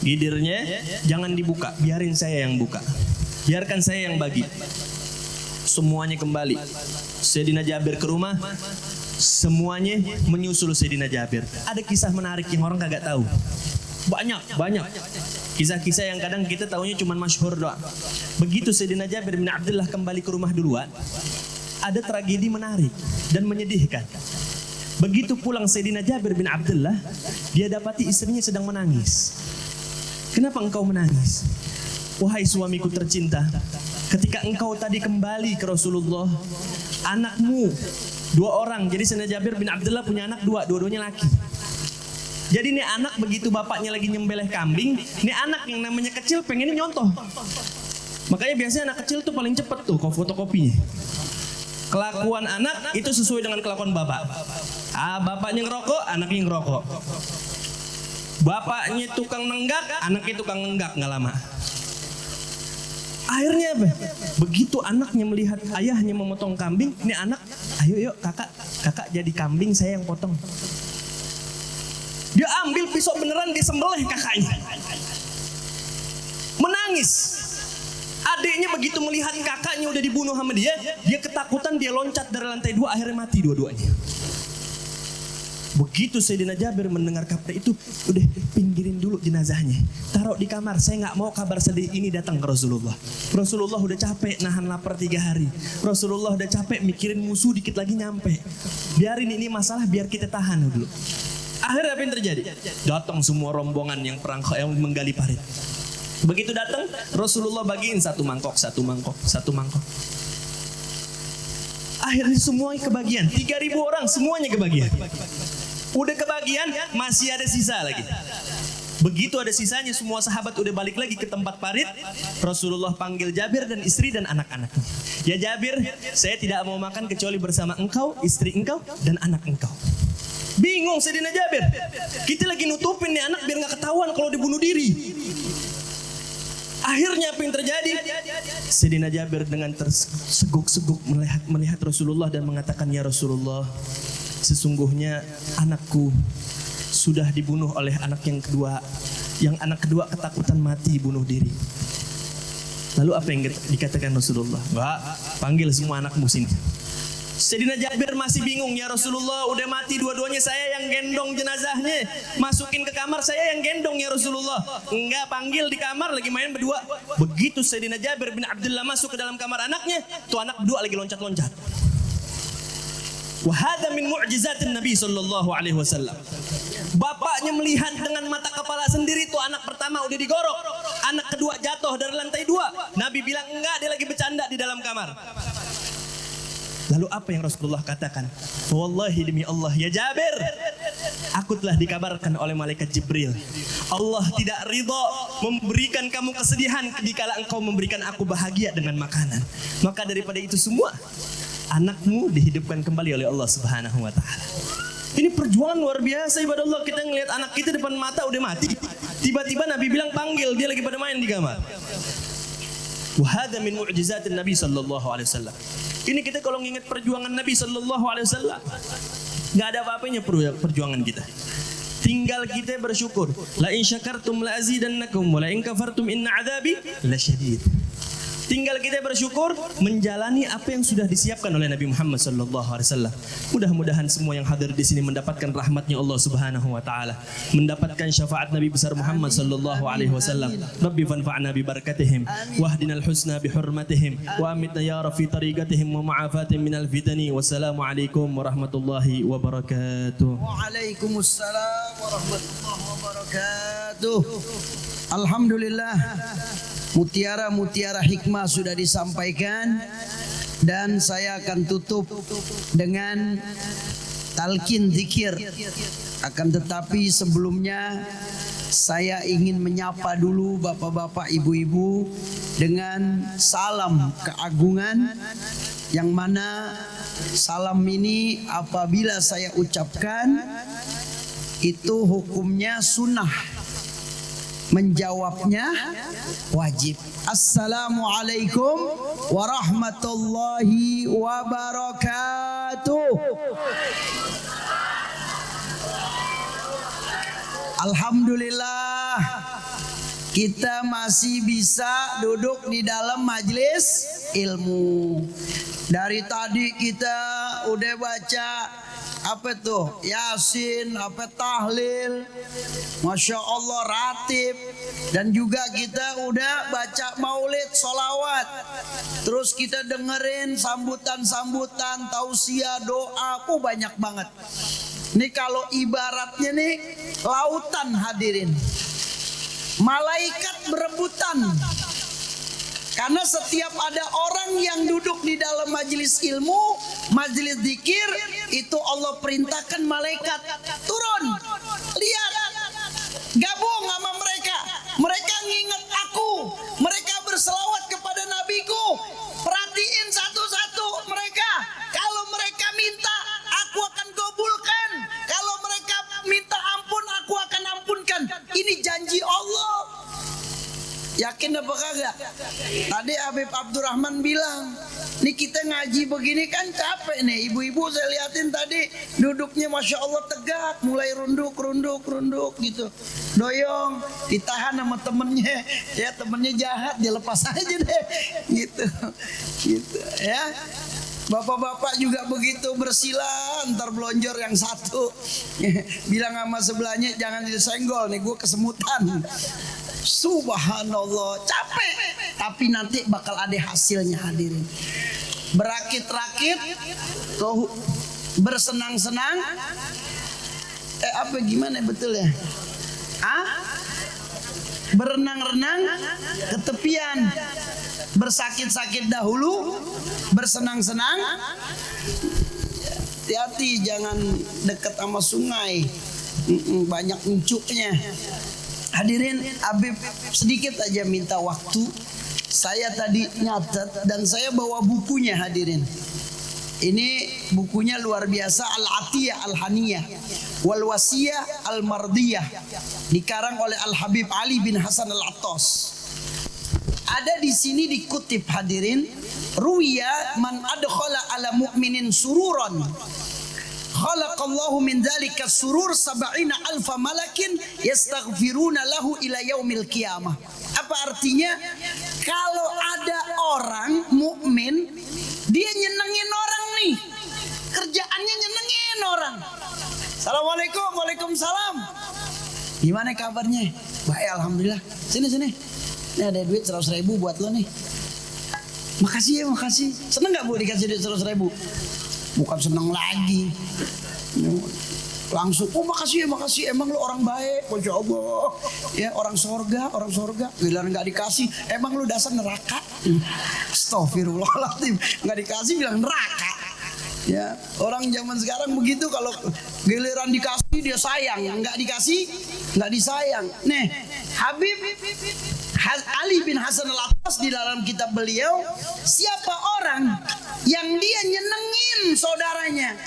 Gidirnya jangan dibuka, biarin saya yang buka. Biarkan saya yang bagi. Semuanya kembali. Sayyidina Jabir ke rumah, semuanya menyusul Sayyidina Jabir. Ada kisah menarik yang orang kagak tahu. Banyak. Kisah-kisah yang kadang kita tahunya cuma masyhur doang. Begitu Sayyidina Jabir bin Abdullah kembali ke rumah duluan, ada tragedi menarik dan menyedihkan. Begitu pulang Sayyidina Jabir bin Abdullah, dia dapati istrinya sedang menangis. Kenapa engkau menangis? Wahai suamiku tercinta, ketika engkau tadi kembali ke Rasulullah, anakmu 2 orang. Jadi Sayyidina Jabir bin Abdullah punya anak 2, dua-duanya laki. Jadi ini anak begitu bapaknya lagi nyembelih kambing, ini anak yang namanya kecil pengennya nyontoh. Makanya biasanya anak kecil tuh paling cepet tuh kau fotokopinya. Kelakuan anak itu sesuai dengan kelakuan bapak. Bapaknya ngerokok, anaknya ngerokok. Bapaknya tukang nenggak, anaknya tukang nenggak, nggak lama. Akhirnya apa? Begitu anaknya melihat ayahnya memotong kambing, ini anak, ayo yuk kakak jadi kambing, saya yang potong. Dia ambil pisau beneran, disembelih kakaknya. Menangis. Ada Adiknya begitu melihat kakaknya udah dibunuh sama dia ketakutan, dia loncat dari lantai 2, akhirnya mati dua-duanya. Begitu Sayyidina Jabir mendengar kabar itu, udah pinggirin dulu jenazahnya, taruh di kamar, saya nggak mau kabar sedih ini datang ke Rasulullah. Rasulullah udah capek nahan lapar 3 hari. Rasulullah udah capek mikirin musuh dikit lagi nyampe. Biarin ini masalah, biar kita tahan dulu. Akhirnya apa yang terjadi? Datang semua rombongan yang perang yang menggali parit. Begitu datang, Rasulullah bagiin satu mangkok. Akhirnya semuanya kebagian, 3.000 orang semuanya kebagian. Udah kebagian, masih ada sisa lagi. Begitu ada sisanya, semua sahabat udah balik lagi ke tempat parit. Rasulullah panggil Jabir dan istri dan anak-anaknya. Ya Jabir, saya tidak mau makan kecuali bersama engkau, istri engkau, dan anak engkau. Bingung Sayyidina Jabir. Kita lagi nutupin nih anak biar gak ketahuan kalau dibunuh diri. Akhirnya apa yang terjadi? Sayyidina Jabir dengan terseguk-seguk melihat Rasulullah dan mengatakan, ya Rasulullah, sesungguhnya anakku sudah dibunuh oleh anak yang kedua. Yang anak kedua ketakutan mati, bunuh diri. Lalu apa yang dikatakan Rasulullah? Enggak, panggil semua anakmu sini. Sayyidina Jabir masih bingung, ya Rasulullah udah mati dua-duanya, saya yang gendong jenazahnya, masukin ke kamar saya yang gendong ya Rasulullah. Enggak, panggil di kamar lagi main berdua. Begitu Sayyidina Jabir bin Abdullah masuk ke dalam kamar anaknya, tuh anak berdua lagi loncat-loncat. Wa hadza min mu'jizatin Nabi sallallahu alaihi wasallam. Bapaknya melihat dengan mata kepala sendiri, tuh anak pertama udah digorok, anak kedua jatuh dari lantai 2. Nabi bilang enggak, dia lagi bercanda di dalam kamar. Lalu apa yang Rasulullah katakan? Wallahi demi Allah ya Jabir, aku telah dikabarkan oleh malaikat Jibril, Allah tidak ridha memberikan kamu kesedihan dikala engkau memberikan aku bahagia dengan makanan. Maka daripada itu semua, anakmu dihidupkan kembali oleh Allah Subhanahu wa taala. Ini perjuangan luar biasa ibadah Allah. Kita ngelihat anak kita depan mata udah mati, tiba-tiba Nabi bilang panggil, dia lagi pada main di kamar. Wa hadza min mu'jizatin Nabi sallallahu alaihi wasallam. Ini kita kalau nginget perjuangan Nabi sallallahu alaihi wasallam, enggak ada apa-apanya perjuangan kita. Tinggal kita bersyukur. La in syakartum la azidannakum wa la in kafartum inna adzabi lasyadid. Tinggal kita bersyukur menjalani apa yang sudah disiapkan oleh Nabi Muhammad sallallahu alaihi wasallam. Mudah-mudahan semua yang hadir di sini mendapatkan rahmatnya Allah Subhanahu wa taala, mendapatkan syafaat Nabi besar Muhammad sallallahu alaihi wasallam. Rabbi fanfa'na bi barakatihim wahdinal husna bi hurmatihim wa amitna ya rafi tariqatihim wa ma'afatin minal fitani. Wassalamu alaikum warahmatullahi wabarakatuh. Waalaikumsalam warahmatullahi wabarakatuh. Alhamdulillah, mutiara-mutiara hikmah sudah disampaikan, dan saya akan tutup dengan talqin zikir. Akan tetapi sebelumnya saya ingin menyapa dulu bapak-bapak, ibu-ibu dengan salam keagungan, yang mana salam ini apabila saya ucapkan itu hukumnya sunnah, menjawabnya wajib. Assalamualaikum warahmatullahi wabarakatuh. Alhamdulillah, kita masih bisa duduk di dalam majelis ilmu. Dari tadi kita udah baca apa tuh, Yasin, apa tahlil, Masya Allah, ratib, dan juga kita udah baca maulid, solawat. Terus kita dengerin sambutan-sambutan, tausiah, doa, banyak banget. Ini kalau ibaratnya nih lautan hadirin, malaikat berebutan. Karena setiap ada orang yang duduk di dalam majelis ilmu, majelis zikir, itu Allah perintahkan malaikat turun, lihat, gabung sama mereka. Mereka nginget aku, mereka berselawat kepada nabiku. Perhatiin satu-satu mereka. Kalau mereka minta, aku akan kabulkan. Kalau mereka minta ampun, aku akan ampunkan. Ini janji Allah. Yakin apa kagak? Tadi Habib Abdurrahman bilang, Nih kita ngaji begini kan capek nih. Ibu-ibu saya liatin tadi duduknya Masya Allah tegak, mulai runduk gitu. Doyong, ditahan sama temennya. Ya temennya jahat, dia lepas aja deh. Gitu ya. Bapak-bapak juga begitu, bersila, ntar belonjor yang satu. Bilang sama sebelahnya jangan disenggol nih, gue kesemutan. Subhanallah, capek, tapi nanti bakal ada hasilnya hadirin. Berakit-rakit, tuh bersenang-senang. Apa gimana betul ya? Berenang-renang ke tepian. Bersakit-sakit dahulu, bersenang-senang. Hati-hati jangan dekat sama sungai, banyak uncuknya. Hadirin, Habib sedikit aja minta waktu. Saya tadi nyatet dan saya bawa bukunya hadirin. Ini bukunya luar biasa, Al-Atiyah Al-Haniyah Wal Wasiyah Al-Mardiyah, dikarang oleh Al-Habib Ali bin Hasan Al-Attas. Ada di sini dikutip hadirin, ruwiya man adkhala ala mu'minin sururan khalaqallahu min dzalika surur 70 alfa malakin yastaghfiruna lahu ila yaumil qiyamah. Apa artinya? Kalau ada orang mukmin, dia nyenengin orang nih, kerjaannya nyenengin orang. Assalamualaikum, waalaikumsalam. Gimana kabarnya? Baik, alhamdulillah. Sini. Ini ada duit 100.000 buat lo nih. Makasih ya, makasih. Seneng gak Bu dikasih duit 100.000? Bukan seneng lagi. Langsung, oh makasih ya, emang lo orang baik, Masya Allah. Ya orang sorga. Bilang gak dikasih, emang lo dasar neraka. Astagfirullahaladzim, gak dikasih bilang neraka. Ya orang zaman sekarang begitu, kalau giliran dikasih dia sayang, nggak dikasih nggak disayang. Nih Habib Ali bin Hasan Al-Attas di dalam kitab beliau, siapa orang yang dia nyenengin saudaranya,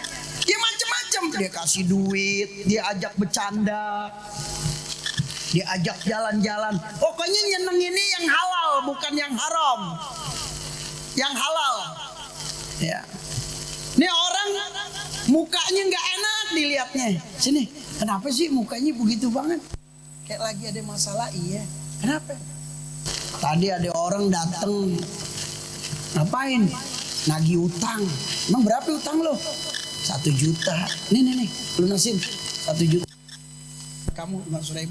dia macam-macam, dia kasih duit, dia ajak bercanda, dia ajak jalan-jalan, pokoknya nyenenginnya yang halal bukan yang haram, yang halal. Ya. Ini orang mukanya nggak enak dilihatnya. Sini, kenapa sih mukanya begitu banget? Kayak lagi ada masalah. Iya, kenapa? Tadi ada orang datang, ngapain? Nagih utang. Emang berapa utang lo? 1 juta. Nih, lunasin 1 juta. Kamu 500.000.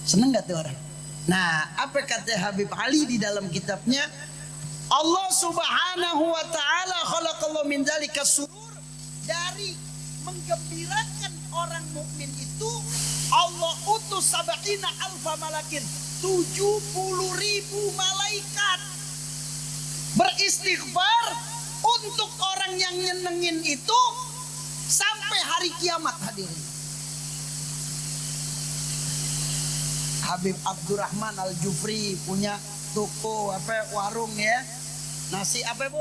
Seneng gak tuh orang? Nah, apa kata Habib Ali di dalam kitabnya? Allah subhanahu wa ta'ala khalaqallahu min dzalika surur, dari menggembirakan orang mukmin itu Allah utus 70 alfa malakin, 70.000 malaikat beristighfar untuk orang yang nyenengin itu sampai hari kiamat hadirin. Habib Abdurrahman Al-Jufri punya toko warung ya, nasi apa Bu?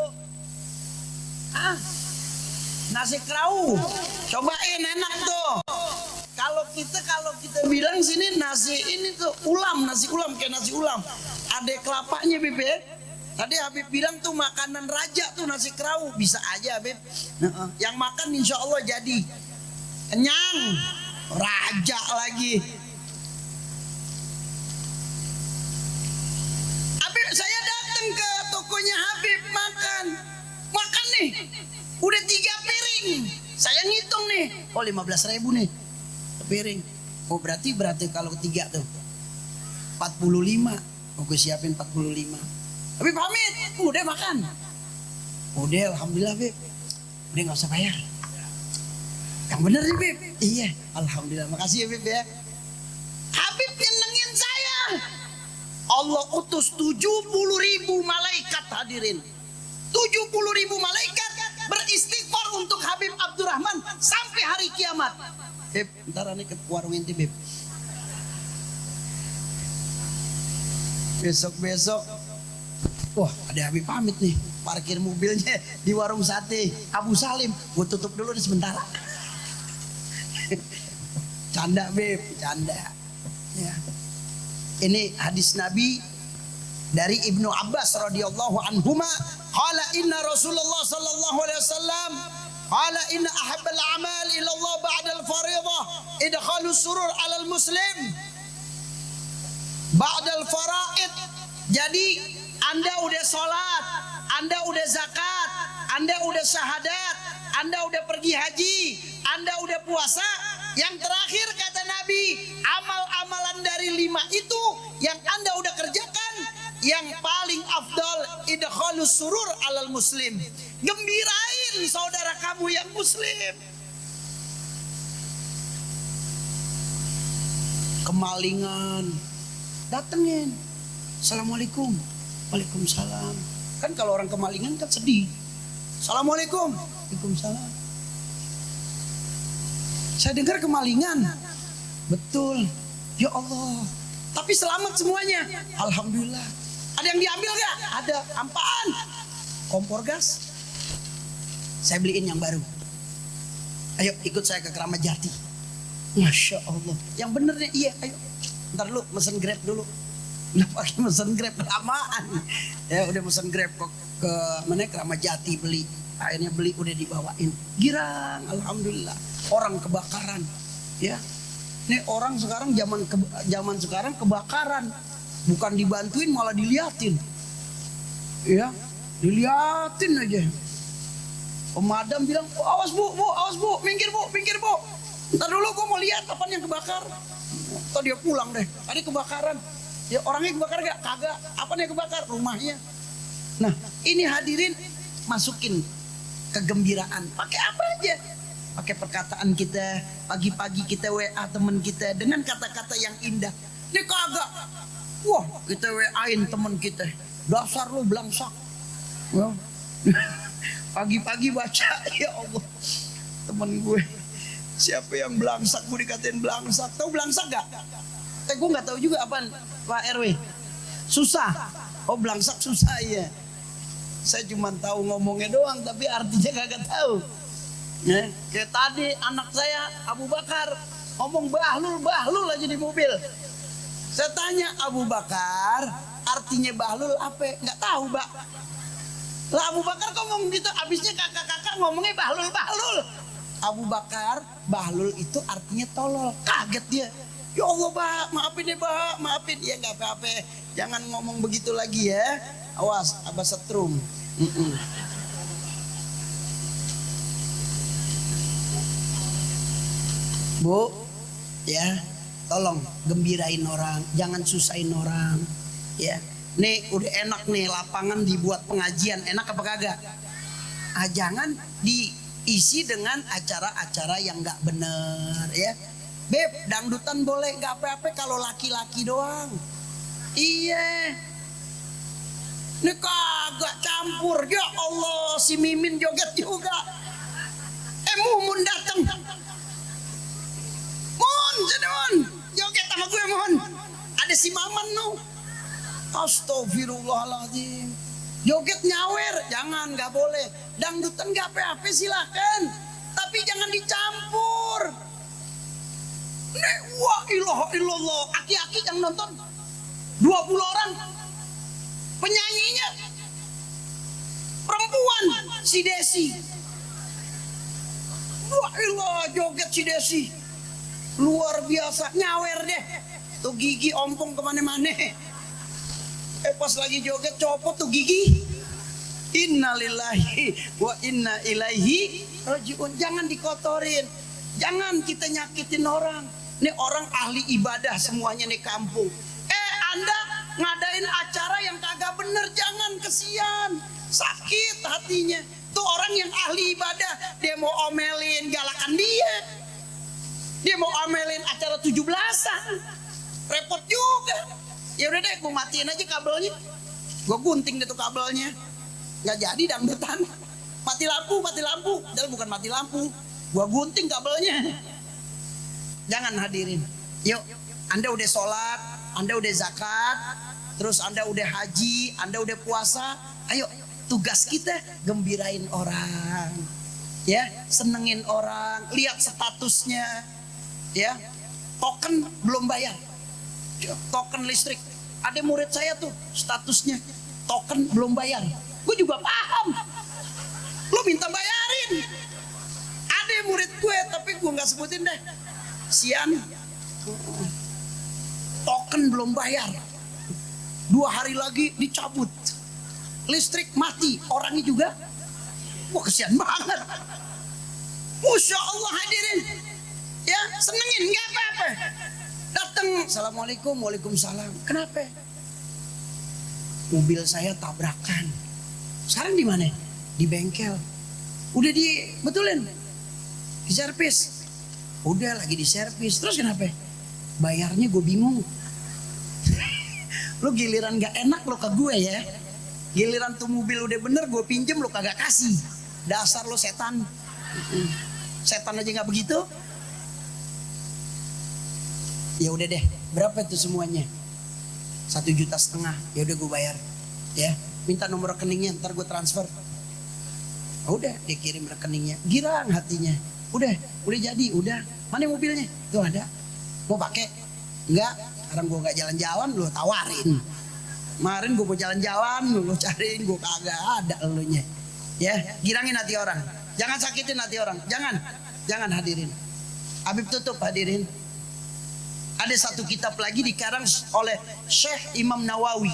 Nasi kerau, cobain enak tuh. Kalau kita bilang sini nasi ini tuh nasi ulam kayak nasi ulam, ada kelapanya Beb ya. Tadi Habib bilang tuh makanan raja tuh nasi kerau, bisa aja Habib. Yang makan insya Allah jadi kenyang, raja lagi. Saya datang ke tokonya Habib, makan nih, udah 3 piring. Saya ngitung nih, oh 15.000 nih piring. Oh berarti kalau 3 tuh 45. Oh gue siapin 45. Habib pamit, udah makan. Udah alhamdulillah Beb, udah nggak usah bayar. Yang bener nih Beb. Iya alhamdulillah, makasih ya Beb ya. Habib nyenengin saya. Allah utus 70.000 malaikat hadirin. 70.000 malaikat beristighfar untuk Habib Abdurrahman sampai hari kiamat. Beb, ntar ane ke warung inti Beb. Besok-besok, wah ada Habib pamit nih. Parkir mobilnya di warung sate Abu Salim. Gue tutup dulu nih sebentar. Canda Beb, canda. Ya. Ini hadis Nabi dari Ibnu Abbas radhiyallahu anhuma, qala inna Rasulullah sallallahu alaihi wasallam qala inna ahabbal a'mal ila Allah ba'da al-fariḍah idkhalu surur 'ala al-muslim ba'da al-fara'id. Jadi Anda udah sholat, Anda udah zakat, Anda udah syahadat, Anda udah pergi haji, Anda udah puasa. Yang terakhir kata Nabi, amal-amalan dari 5 itu yang Anda udah kerjakan, yang paling afdal idkhalus surur 'alal muslim. Gembirain saudara kamu yang muslim. Kemalingan, datengin. Assalamualaikum. Waalaikumsalam. Kan kalau orang kemalingan kan sedih. Assalamualaikum. Waalaikumsalam. Saya dengar kemalingan. Betul. Ya Allah. Tapi selamat semuanya. Alhamdulillah. Ada yang diambil gak? Ada. Ampaan? Kompor gas. Saya beliin yang baru. Ayo ikut saya ke Keramat Jati. Masya Allah. Yang bener nih. Iya ayo. Ntar dulu mesen Grab dulu. Udah pakai mesen Grab kelamaan. Ya udah mesen Grab ke mana Keramat Jati beli. Akhirnya beli udah dibawain. Girang. Alhamdulillah. Orang kebakaran. Ya. Nih orang sekarang zaman sekarang kebakaran, bukan dibantuin malah diliatin, ya diliatin aja. Pemadam bilang, oh, awas bu, minggir bu. Ntar dulu gue mau lihat apa yang kebakar. Ntar dia pulang deh, tadi kebakaran. Ya orangnya kebakar gak? Kagak. Apa yang kebakar? Rumahnya. Nah ini hadirin masukin kegembiraan. Pakai apa aja? Pakai perkataan kita, pagi-pagi kita WA teman kita dengan kata-kata yang indah. Ini kagak. Wah, kita WA-in teman kita. Dasar lu belangsak. Wah. Pagi-pagi baca, ya Allah. Temen gue. Siapa yang belangsak? Gue dikatain belangsak. Tahu belangsak gak? Gue gak tahu juga apaan, Pak RW. Susah. Oh, belangsak susah ya. Saya cuma tahu ngomongnya doang, tapi artinya kagak tahu. Ya, kayak tadi anak saya Abu Bakar ngomong bahlul aja di mobil. Saya tanya Abu Bakar artinya bahlul apa? Nggak tahu, Mbak. Lah Abu Bakar ngomong gitu, abisnya kakak-kakak ngomongnya bahlul. Abu Bakar bahlul itu artinya tolol. Kaget dia. Ya Allah, Pak, maafin ya, Pak, maafin. Ya nggak apa-apa. Jangan ngomong begitu lagi ya. Awas, abah setrum. Bu, ya, tolong gembirain orang, jangan susahin orang, ya. Nih udah enak nih lapangan dibuat pengajian, enak apa kagak? Ah, jangan diisi dengan acara-acara yang nggak bener, ya. Beb, dangdutan boleh, nggak apa-apa kalau laki-laki doang. Iya. Nih kagak campur, ya Allah, si Mimin joget juga. Mumun datang. Mon, joget sama gue Mon. Ada si Maman no. Astagfirullahaladzim. Joget nyawer, jangan, nggak boleh. Dangdutan nggak apa-apa silakan, tapi jangan dicampur. Nek, wah ilaha illallah. Aki-aki yang nonton 20 orang. Penyanyinya perempuan, si Desi. Wah ilah joget si Desi. Luar biasa, nyawer deh. Tuh gigi ompong kemana-mana. Pas lagi joget copot tuh gigi. Innalillahi wa inna ilaihi rajiun. Jangan dikotorin. Jangan kita nyakitin orang. Ini orang ahli ibadah semuanya nih kampung. Anda ngadain acara yang kagak bener, jangan, kesian. Sakit hatinya. Tuh orang yang ahli ibadah, dia mau omelin galakan dia. Dia mau omelin acara 17-an. Repot juga. Ya udah deh, gue matiin aja kabelnya. Gue gunting deh tuh kabelnya. Nggak jadi dangdutan. Mati lampu. Padahal bukan mati lampu. Gue gunting kabelnya. Jangan hadirin. Yuk, Anda udah sholat, Anda udah zakat, terus Anda udah haji, Anda udah puasa. Ayo, tugas kita gembirain orang. Ya, senengin orang. Lihat statusnya. Ya, token belum bayar, token listrik Ada murid saya tuh statusnya token belum bayar. Gue juga paham. Lu minta bayarin. Ada murid gue tapi gue nggak sebutin deh. Sian. Token belum bayar. 2 hari lagi dicabut. Listrik mati. Orangnya juga. Wah kesian banget. Masya Allah hadirin. Ya senengin nggak apa-apa. Datang. Assalamualaikum. Waalaikumsalam. Kenapa? Mobil saya tabrakan. Sekarang di mana? Di bengkel. Udah dibetulin. Di servis. Udah lagi di servis. Terus kenapa? Bayarnya gue bingung. Lu giliran gak enak lo ke gue ya. Giliran tuh mobil udah bener gue pinjem lo kagak kasih. Dasar lo setan. Setan aja gak begitu. Ya udah deh. Berapa itu semuanya? 1,5 juta. Ya udah gue bayar. Ya. Minta nomor rekeningnya. Ntar gue transfer. Udah dikirim rekeningnya. Girang hatinya. Udah jadi. Udah. Mana mobilnya? Tuh ada. Mau pakai? Enggak. Sekarang gue gak jalan-jalan lo tawarin. Kemarin gue mau jalan-jalan lo cariin gue kagak ada elunya. Ya, girangin hati orang. Jangan sakitin hati orang. Jangan hadirin. Habib tutup hadirin. Ada satu kitab lagi dikarang oleh Syekh Imam Nawawi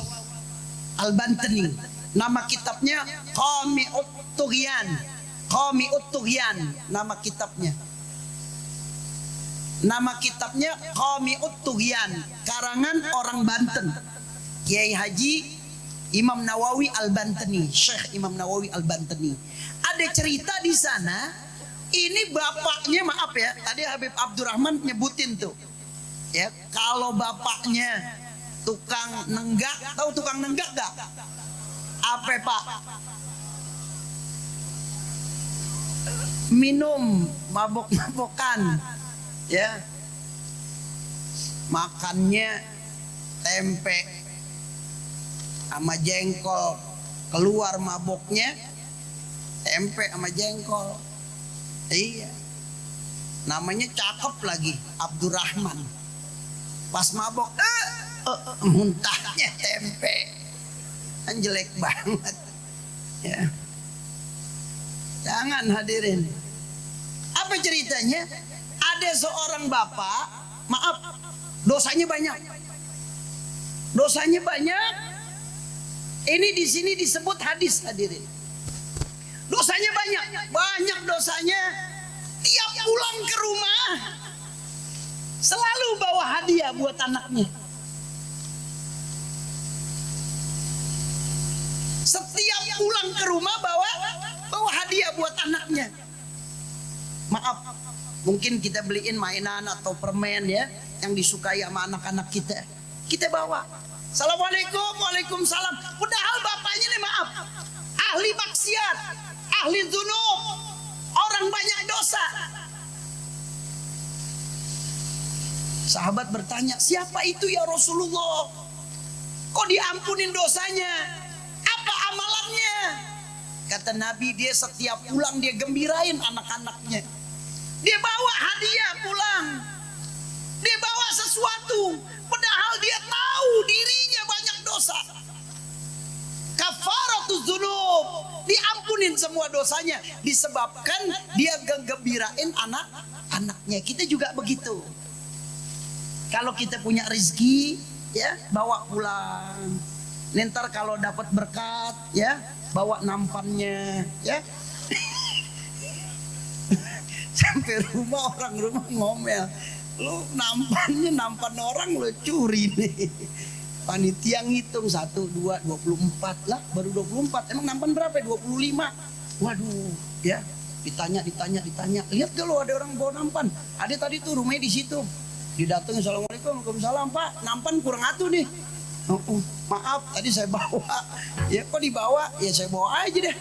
Al-Bantani. Nama kitabnya Qami'ut Tughyan. Nama kitabnya. Nama kitabnya Qami'ut Tughyan, karangan orang Banten. Kiai Haji Imam Nawawi Al-Bantani, Syekh Imam Nawawi Al-Bantani. Ada cerita di sana, ini bapaknya maaf ya, tadi Habib Abdurrahman nyebutin tuh. Ya, kalau bapaknya tukang nenggak, tahu tukang nenggak gak? Apa Pak? Minum, mabok-mabokan. Ya, makannya tempe sama jengkol, keluar maboknya tempe sama jengkol. Iya, namanya cakep lagi, Abdurrahman. Pas mabok, muntahnya tempe, kan jelek banget. Ya, jangan hadirin. Apa ceritanya? Ada seorang bapak, maaf, dosanya banyak. Dosanya banyak. Ini di sini disebut hadis hadirin. Dosanya banyak dosanya. Tiap pulang ke rumah selalu bawa hadiah buat anaknya. Setiap pulang ke rumah bawa hadiah buat anaknya. Maaf, mungkin kita beliin mainan atau permen ya yang disukai sama anak-anak kita. Kita bawa. Assalamualaikum, waalaikumsalam. Padahal bapaknya nih maaf, ahli maksiat, ahli dzunub, orang banyak dosa. Sahabat bertanya, siapa itu ya Rasulullah? Kok diampunin dosanya? Apa amalannya? Kata Nabi, dia setiap pulang dia gembirain anak-anaknya. Dia bawa hadiah pulang. Dia bawa sesuatu. Padahal dia tahu dirinya banyak dosa. Kafaratuz dzunub. Diampunin semua dosanya. Disebabkan dia gembirain anak-anaknya. Kita juga begitu. Kalau kita punya rezeki, ya bawa pulang. Ntar kalau dapat berkat, ya bawa nampannya, ya. Sampai rumah orang rumah ngomel, lu nampannya nampan orang lu curi nih. Panitia ngitung 1, 2, 24 lah, baru 24. Emang nampan berapa? 25. Waduh, ya ditanya. Lihat gak lo ada orang bawa nampan? Ada tadi tuh rumahnya di situ. Didatengin, assalamualaikum, waalaikumsalam Pak. Nampan kurang atuh nih. Maaf, tadi saya bawa. Ya kok dibawa? Ya saya bawa aja deh.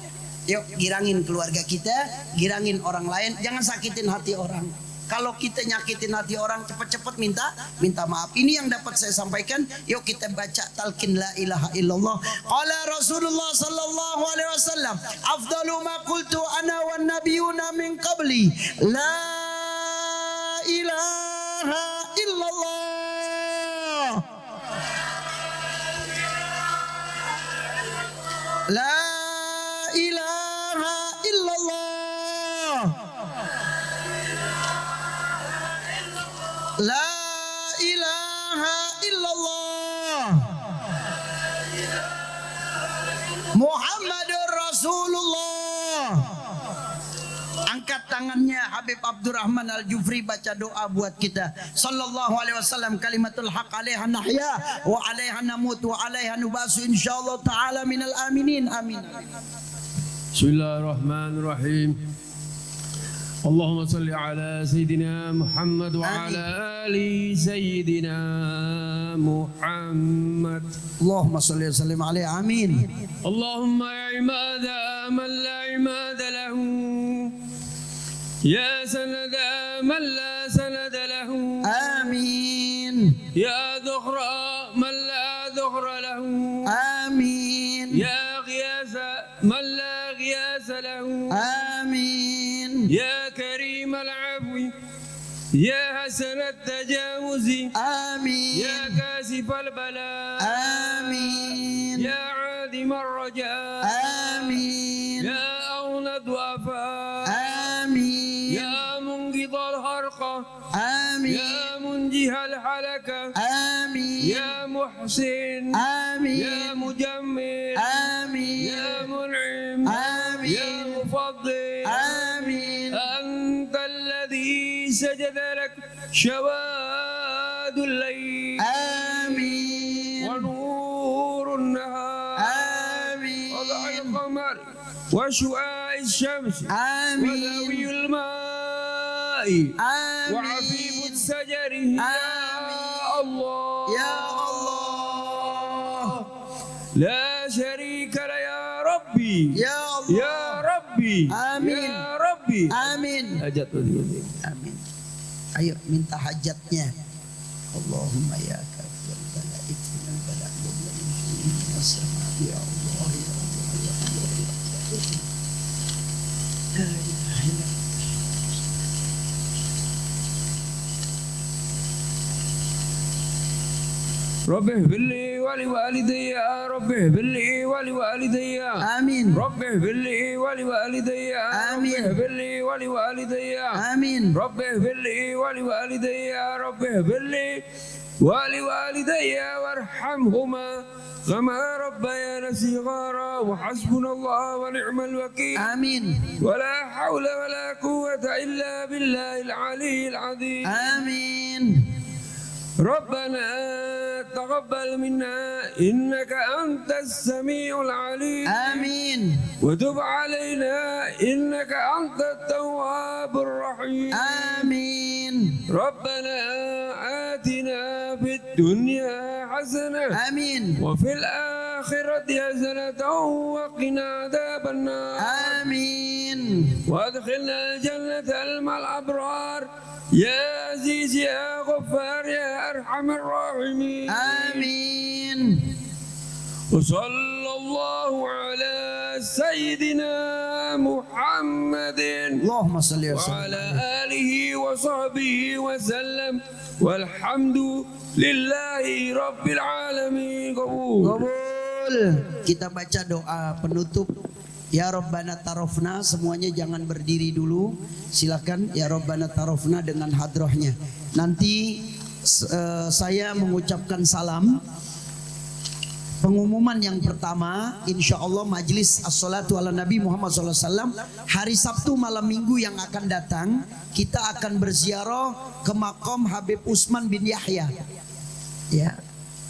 Yuk girangin keluarga kita, girangin orang lain, jangan sakitin hati orang. Kalau kita nyakitin hati orang, cepet-cepet minta maaf. Ini yang dapat saya sampaikan. Yuk kita baca talqin la ilaha illallah. Qala Rasulullah sallallahu alaihi wasallam, afdalu ma qultu ana wan nabiyuna min qabli, la ilaha illallah. ilaha illallah. La ilaha illallah. Muhammadur Rasulullah. Angkat tangannya Habib Abdurrahman Al-Jufri baca doa buat kita. Sallallahu alaihi wasallam, kalimatul haq alaiha nahya wa alaiha namut wa alaiha nubasu insyaallah taala minal aminin. Amin. Bismillahirrahmanirrahim. Allahumma salli ala Sayyidina Muhammad wa ala ali Sayyidina Muhammad. Allahumma salli wa sallim alaihi. Amin. Allahumma ya imada man la imada lahu, ya sanada man la sanada lahu, Amin. ya dhukhra man la dhukhra lahu, Amin. ya ghiyasa man la ghiyasa lahu, Amin. يا كريم العفو يا حسن التجاوز Amin. يا كاشف البلاء Amin. يا عادم الرجاء Amin. يا أغنى الضعفاء Amin. يا منقذ الحرقة Amin. يا منجي الحلكة Amin. يا محسن Amin. يا مجمل Amin. يا منعم Amin. يا مفضل Amin. أنت الذي سجد لك شواد الليل Amin. ونور النهار Amin. وضع القمر وشعاع الشمس وذوي Amin. الماء وعفيف Amin. الشجر يا الله Ya Allah. لا شريك له يا ربي Ya Allah. يا ربي Amin. يا ربي Amin. أجت Amin. Ayo minta hajatnya. Allahumma ya kafir bala itna bala ya sama ya Allah ya Allah ya Allah ya Allah. La ilaha illallah. رب اغفر لي ولوالدي يا رب اغفر لي ولوالدي Amin. رب اغفر لي ولوالدي آمين. رب اغفر لي ولوالدي Amin. رب اغفر لي ولوالدي يا رب اغفر لي ولوالدي وارحمهما كما ربيانا صغارا وحسبنا الله ونعم الوكيل Amin. ولا حول ولا قوة إلا بالله العلي العظيم Amin. ربنا تقبل منا إنك أنت السميع العليم Amin. وتب علينا إنك أنت التواب الرحيم Amin. ربنا آتنا في الدنيا حسنة Amin. وفي الآخرة حسنة وقنا عذاب النار Amin. وادخلنا الجنة مع الأبرار يا عزيز يا غفار يا أرحم الراحمين Amin. وصلى الله على سيدنا محمد Allahumma salli wa sallim. وعلى آله وصحبه وسلم والحمد لله رب العالمين قبول. Qabul. Kita baca doa penutup. Ya Rabbana tarofna, semuanya jangan berdiri dulu. Silakan ya Rabbana tarofna dengan hadrohnya. Nanti saya mengucapkan salam. Pengumuman yang pertama, insya Allah majlis as-salatu ala Nabi Muhammad SAW hari Sabtu malam minggu yang akan datang, kita akan berziarah ke makom Habib Utsman bin Yahya. Ya,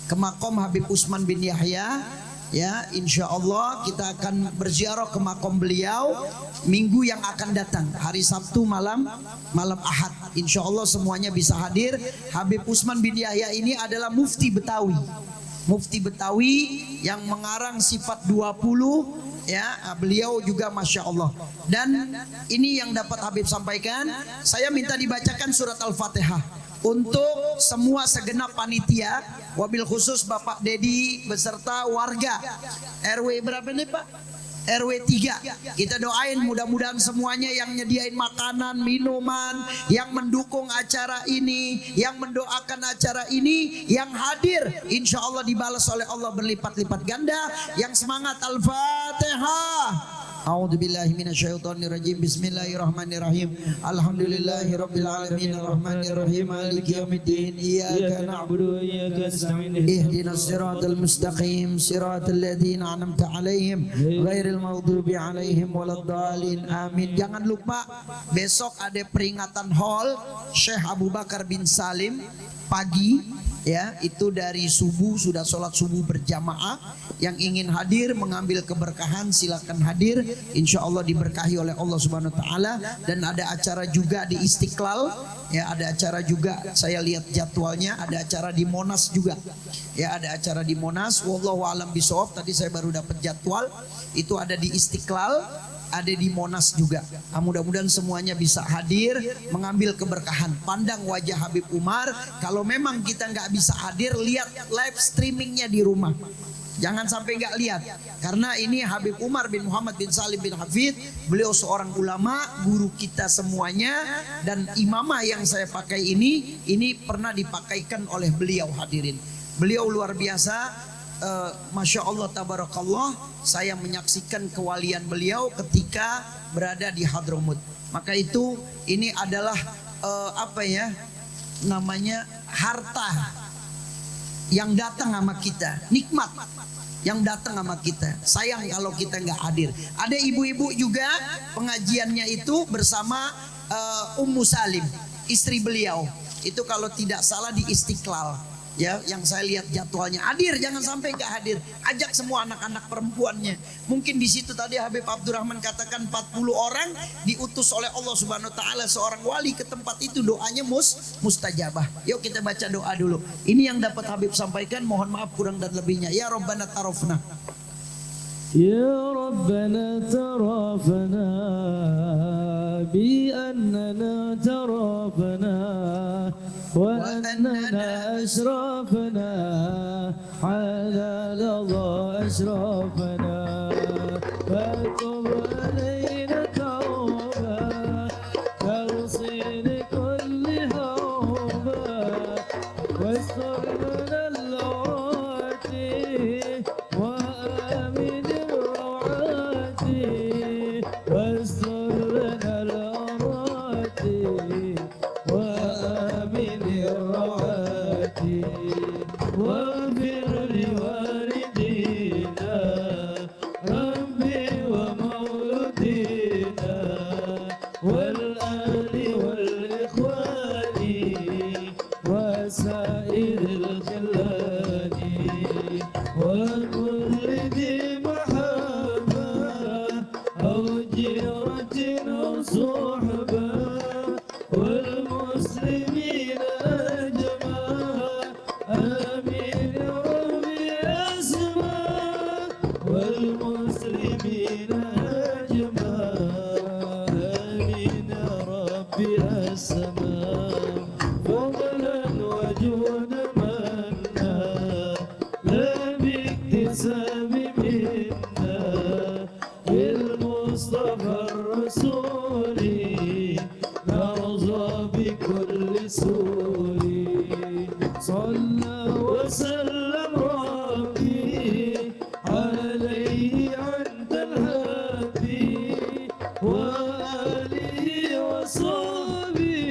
ke makom Habib Utsman bin Yahya. Ya, insya Allah kita akan berziarah ke makom beliau minggu yang akan datang, hari Sabtu malam Ahad. Insya Allah semuanya bisa hadir. Habib Utsman bin Yahya ini adalah mufti Betawi. Mufti Betawi yang mengarang sifat 20, ya, beliau juga Masya Allah. Dan ini yang dapat Habib sampaikan, saya minta dibacakan surat Al-Fatihah untuk semua segenap panitia, wabil khusus Bapak Dedi beserta warga RW berapa nih Pak? RW 3. Kita doain mudah-mudahan semuanya yang nyediain makanan, minuman, yang mendukung acara ini, yang mendoakan acara ini, yang hadir, insya Allah dibalas oleh Allah berlipat-lipat ganda. Yang semangat, Al-Fatihah. A'udzubillahi minasyaitonirrajim. Bismillahirrahmanirrahim. Alhamdulillahirabbil alamin arrahmanirrahim maliki yaumiddin. Iyyaka na'budu wa iyyaka nasta'in. Ihdinas siratal mustaqim siratal ladzina an'amta 'alaihim ghairil maghdubi 'alaihim waladdallin. Amin. Jangan lupa besok ada peringatan haul Syekh Abu Bakar bin Salim pagi ya, itu dari subuh sudah sholat subuh berjamaah. Yang ingin hadir mengambil keberkahan silakan hadir, insya Allah diberkahi oleh Allah Subhanahu Wa Taala. Dan ada acara juga di Istiqlal ya, ada acara juga, saya lihat jadwalnya ada acara di Monas juga ya, ada acara di Monas. Wallahu alam bisawab, tadi saya baru dapat jadwal, itu ada di Istiqlal, ada di Monas juga. Mudah-mudahan semuanya bisa hadir mengambil keberkahan. Pandang wajah Habib Umar. Kalau memang kita nggak bisa hadir, lihat live streamingnya di rumah. Jangan sampai nggak lihat, karena ini Habib Umar bin Muhammad bin Salim bin Hafid, beliau seorang ulama, guru kita semuanya. Dan imamah yang saya pakai ini pernah dipakaikan oleh beliau, hadirin. Beliau luar biasa. Masya Allah tabarakallah, saya menyaksikan kewalian beliau ketika berada di Hadramut. Maka itu ini adalah apa ya namanya, harta yang datang sama kita, nikmat yang datang sama kita. Sayang kalau kita nggak hadir. Ada ibu-ibu juga pengajiannya itu bersama Ummu Salim, istri beliau. Itu kalau tidak salah di Istiqlal. Ya, yang saya lihat jadwalnya, hadir, jangan sampai nggak hadir. Ajak semua anak-anak perempuannya. Mungkin di situ tadi Habib Abdurrahman katakan 40 orang diutus oleh Allah Subhanahu Wa Taala seorang wali ke tempat itu, doanya mustajabah. Yuk kita baca doa dulu. Ini yang dapat Habib sampaikan, mohon maaf kurang dan lebihnya. Ya Rabbana tarafna. يا ربنا اعترفنا بأننا اعترفنا وأننا أشرفنا على لظى أشرفنا فاتب علينا توبة تغسل كل هوبة واستر لنا العورات وآمن الروعات واستر لنا العورات وآمن الروعات واغفر لوالدينا ربي ومولودينا والآل والإخوان وسائر الخلان وكل ذي محبة أو جيرة أو صحبة والمسلمين أجمع آمين يا ربي أسمع والمسلمين أجمع آمين يا ربي أسمع فضلا وجودا منا لا باكتساب منا بالمصطفى الرسول نرضى بكل سور صلى وسلم ربي عليه عند الهادي وآله وصحبه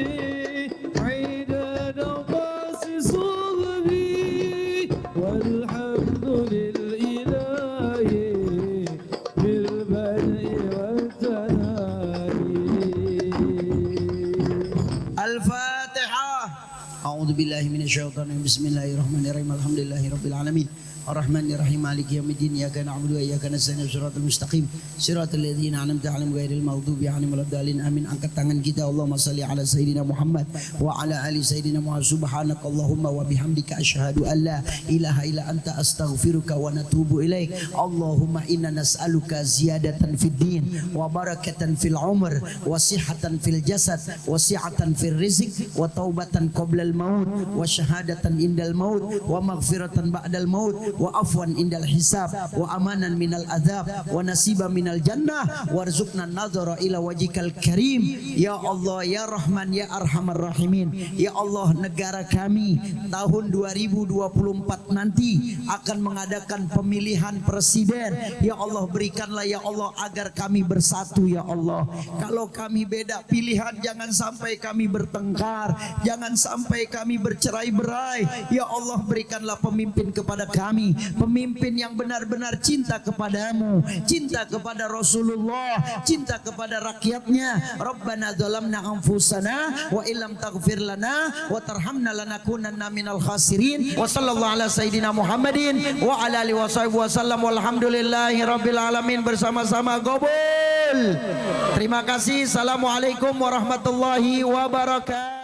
عيدان قاس صغبي والحمد لله بالبدء والتنادي. Al-Fatihah. A'udzubillahi minasyaitonir rajim. Bismillahirrahmanirrahim. Alhamdulillahirabbil alamin. Ar-Rahmanir-Rahim. Maliki yaumiddin. Iyyaka na'budu wa iyyaka nasta'in. Shiratal mustaqim. Shiratal ladzina an'amta 'alaihim ghairil maghdubi 'alaihim waladdallin. Amin. Angkat tangan kita. Allahumma shalli ala sayyidina Muhammad wa ala ali sayyidina Muhammad. Subhanakallahumma wa bihamdika asyhadu an la ilaha illa anta astaghfiruka wa natubu ilaik. Allahumma inna nas'aluka ziyadatan fid din wa barakatan fil umr wa sihhatan fil jasad wa si'atan fil rizq wa taubatan qabla al maut wa syahadatan indal maut wa maghfiratan ba'dal maut wa afwan indal hisab wa amanan minal adzab wa nasiba minal jannah warzuqna nadhara ila wajhikal karim. Ya Allah ya Rahman ya Arhamar Rahimin. Ya Allah, negara kami tahun 2024 nanti akan mengadakan pemilihan presiden. Ya Allah, berikanlah ya Allah agar kami bersatu ya Allah. Kalau kami beda pilihan, jangan sampai kami bertengkar, jangan sampai kami bercerai-berai. Ya Allah, berikanlah pemimpin kepada kami, pemimpin yang benar-benar cinta kepadamu, cinta kepada Rasulullah, cinta kepada rakyatnya. Rabbana zalamna anfusana wa illam taghfir lana wa tarhamna lanakunanna minal khasirin. Wa sallallahu ala sayyidina Muhammadin wa ala alihi wasallam. Walhamdulillahi rabbil alamin. Bersama-sama gobul. Terima kasih. Assalamualaikum warahmatullahi wabarakatuh.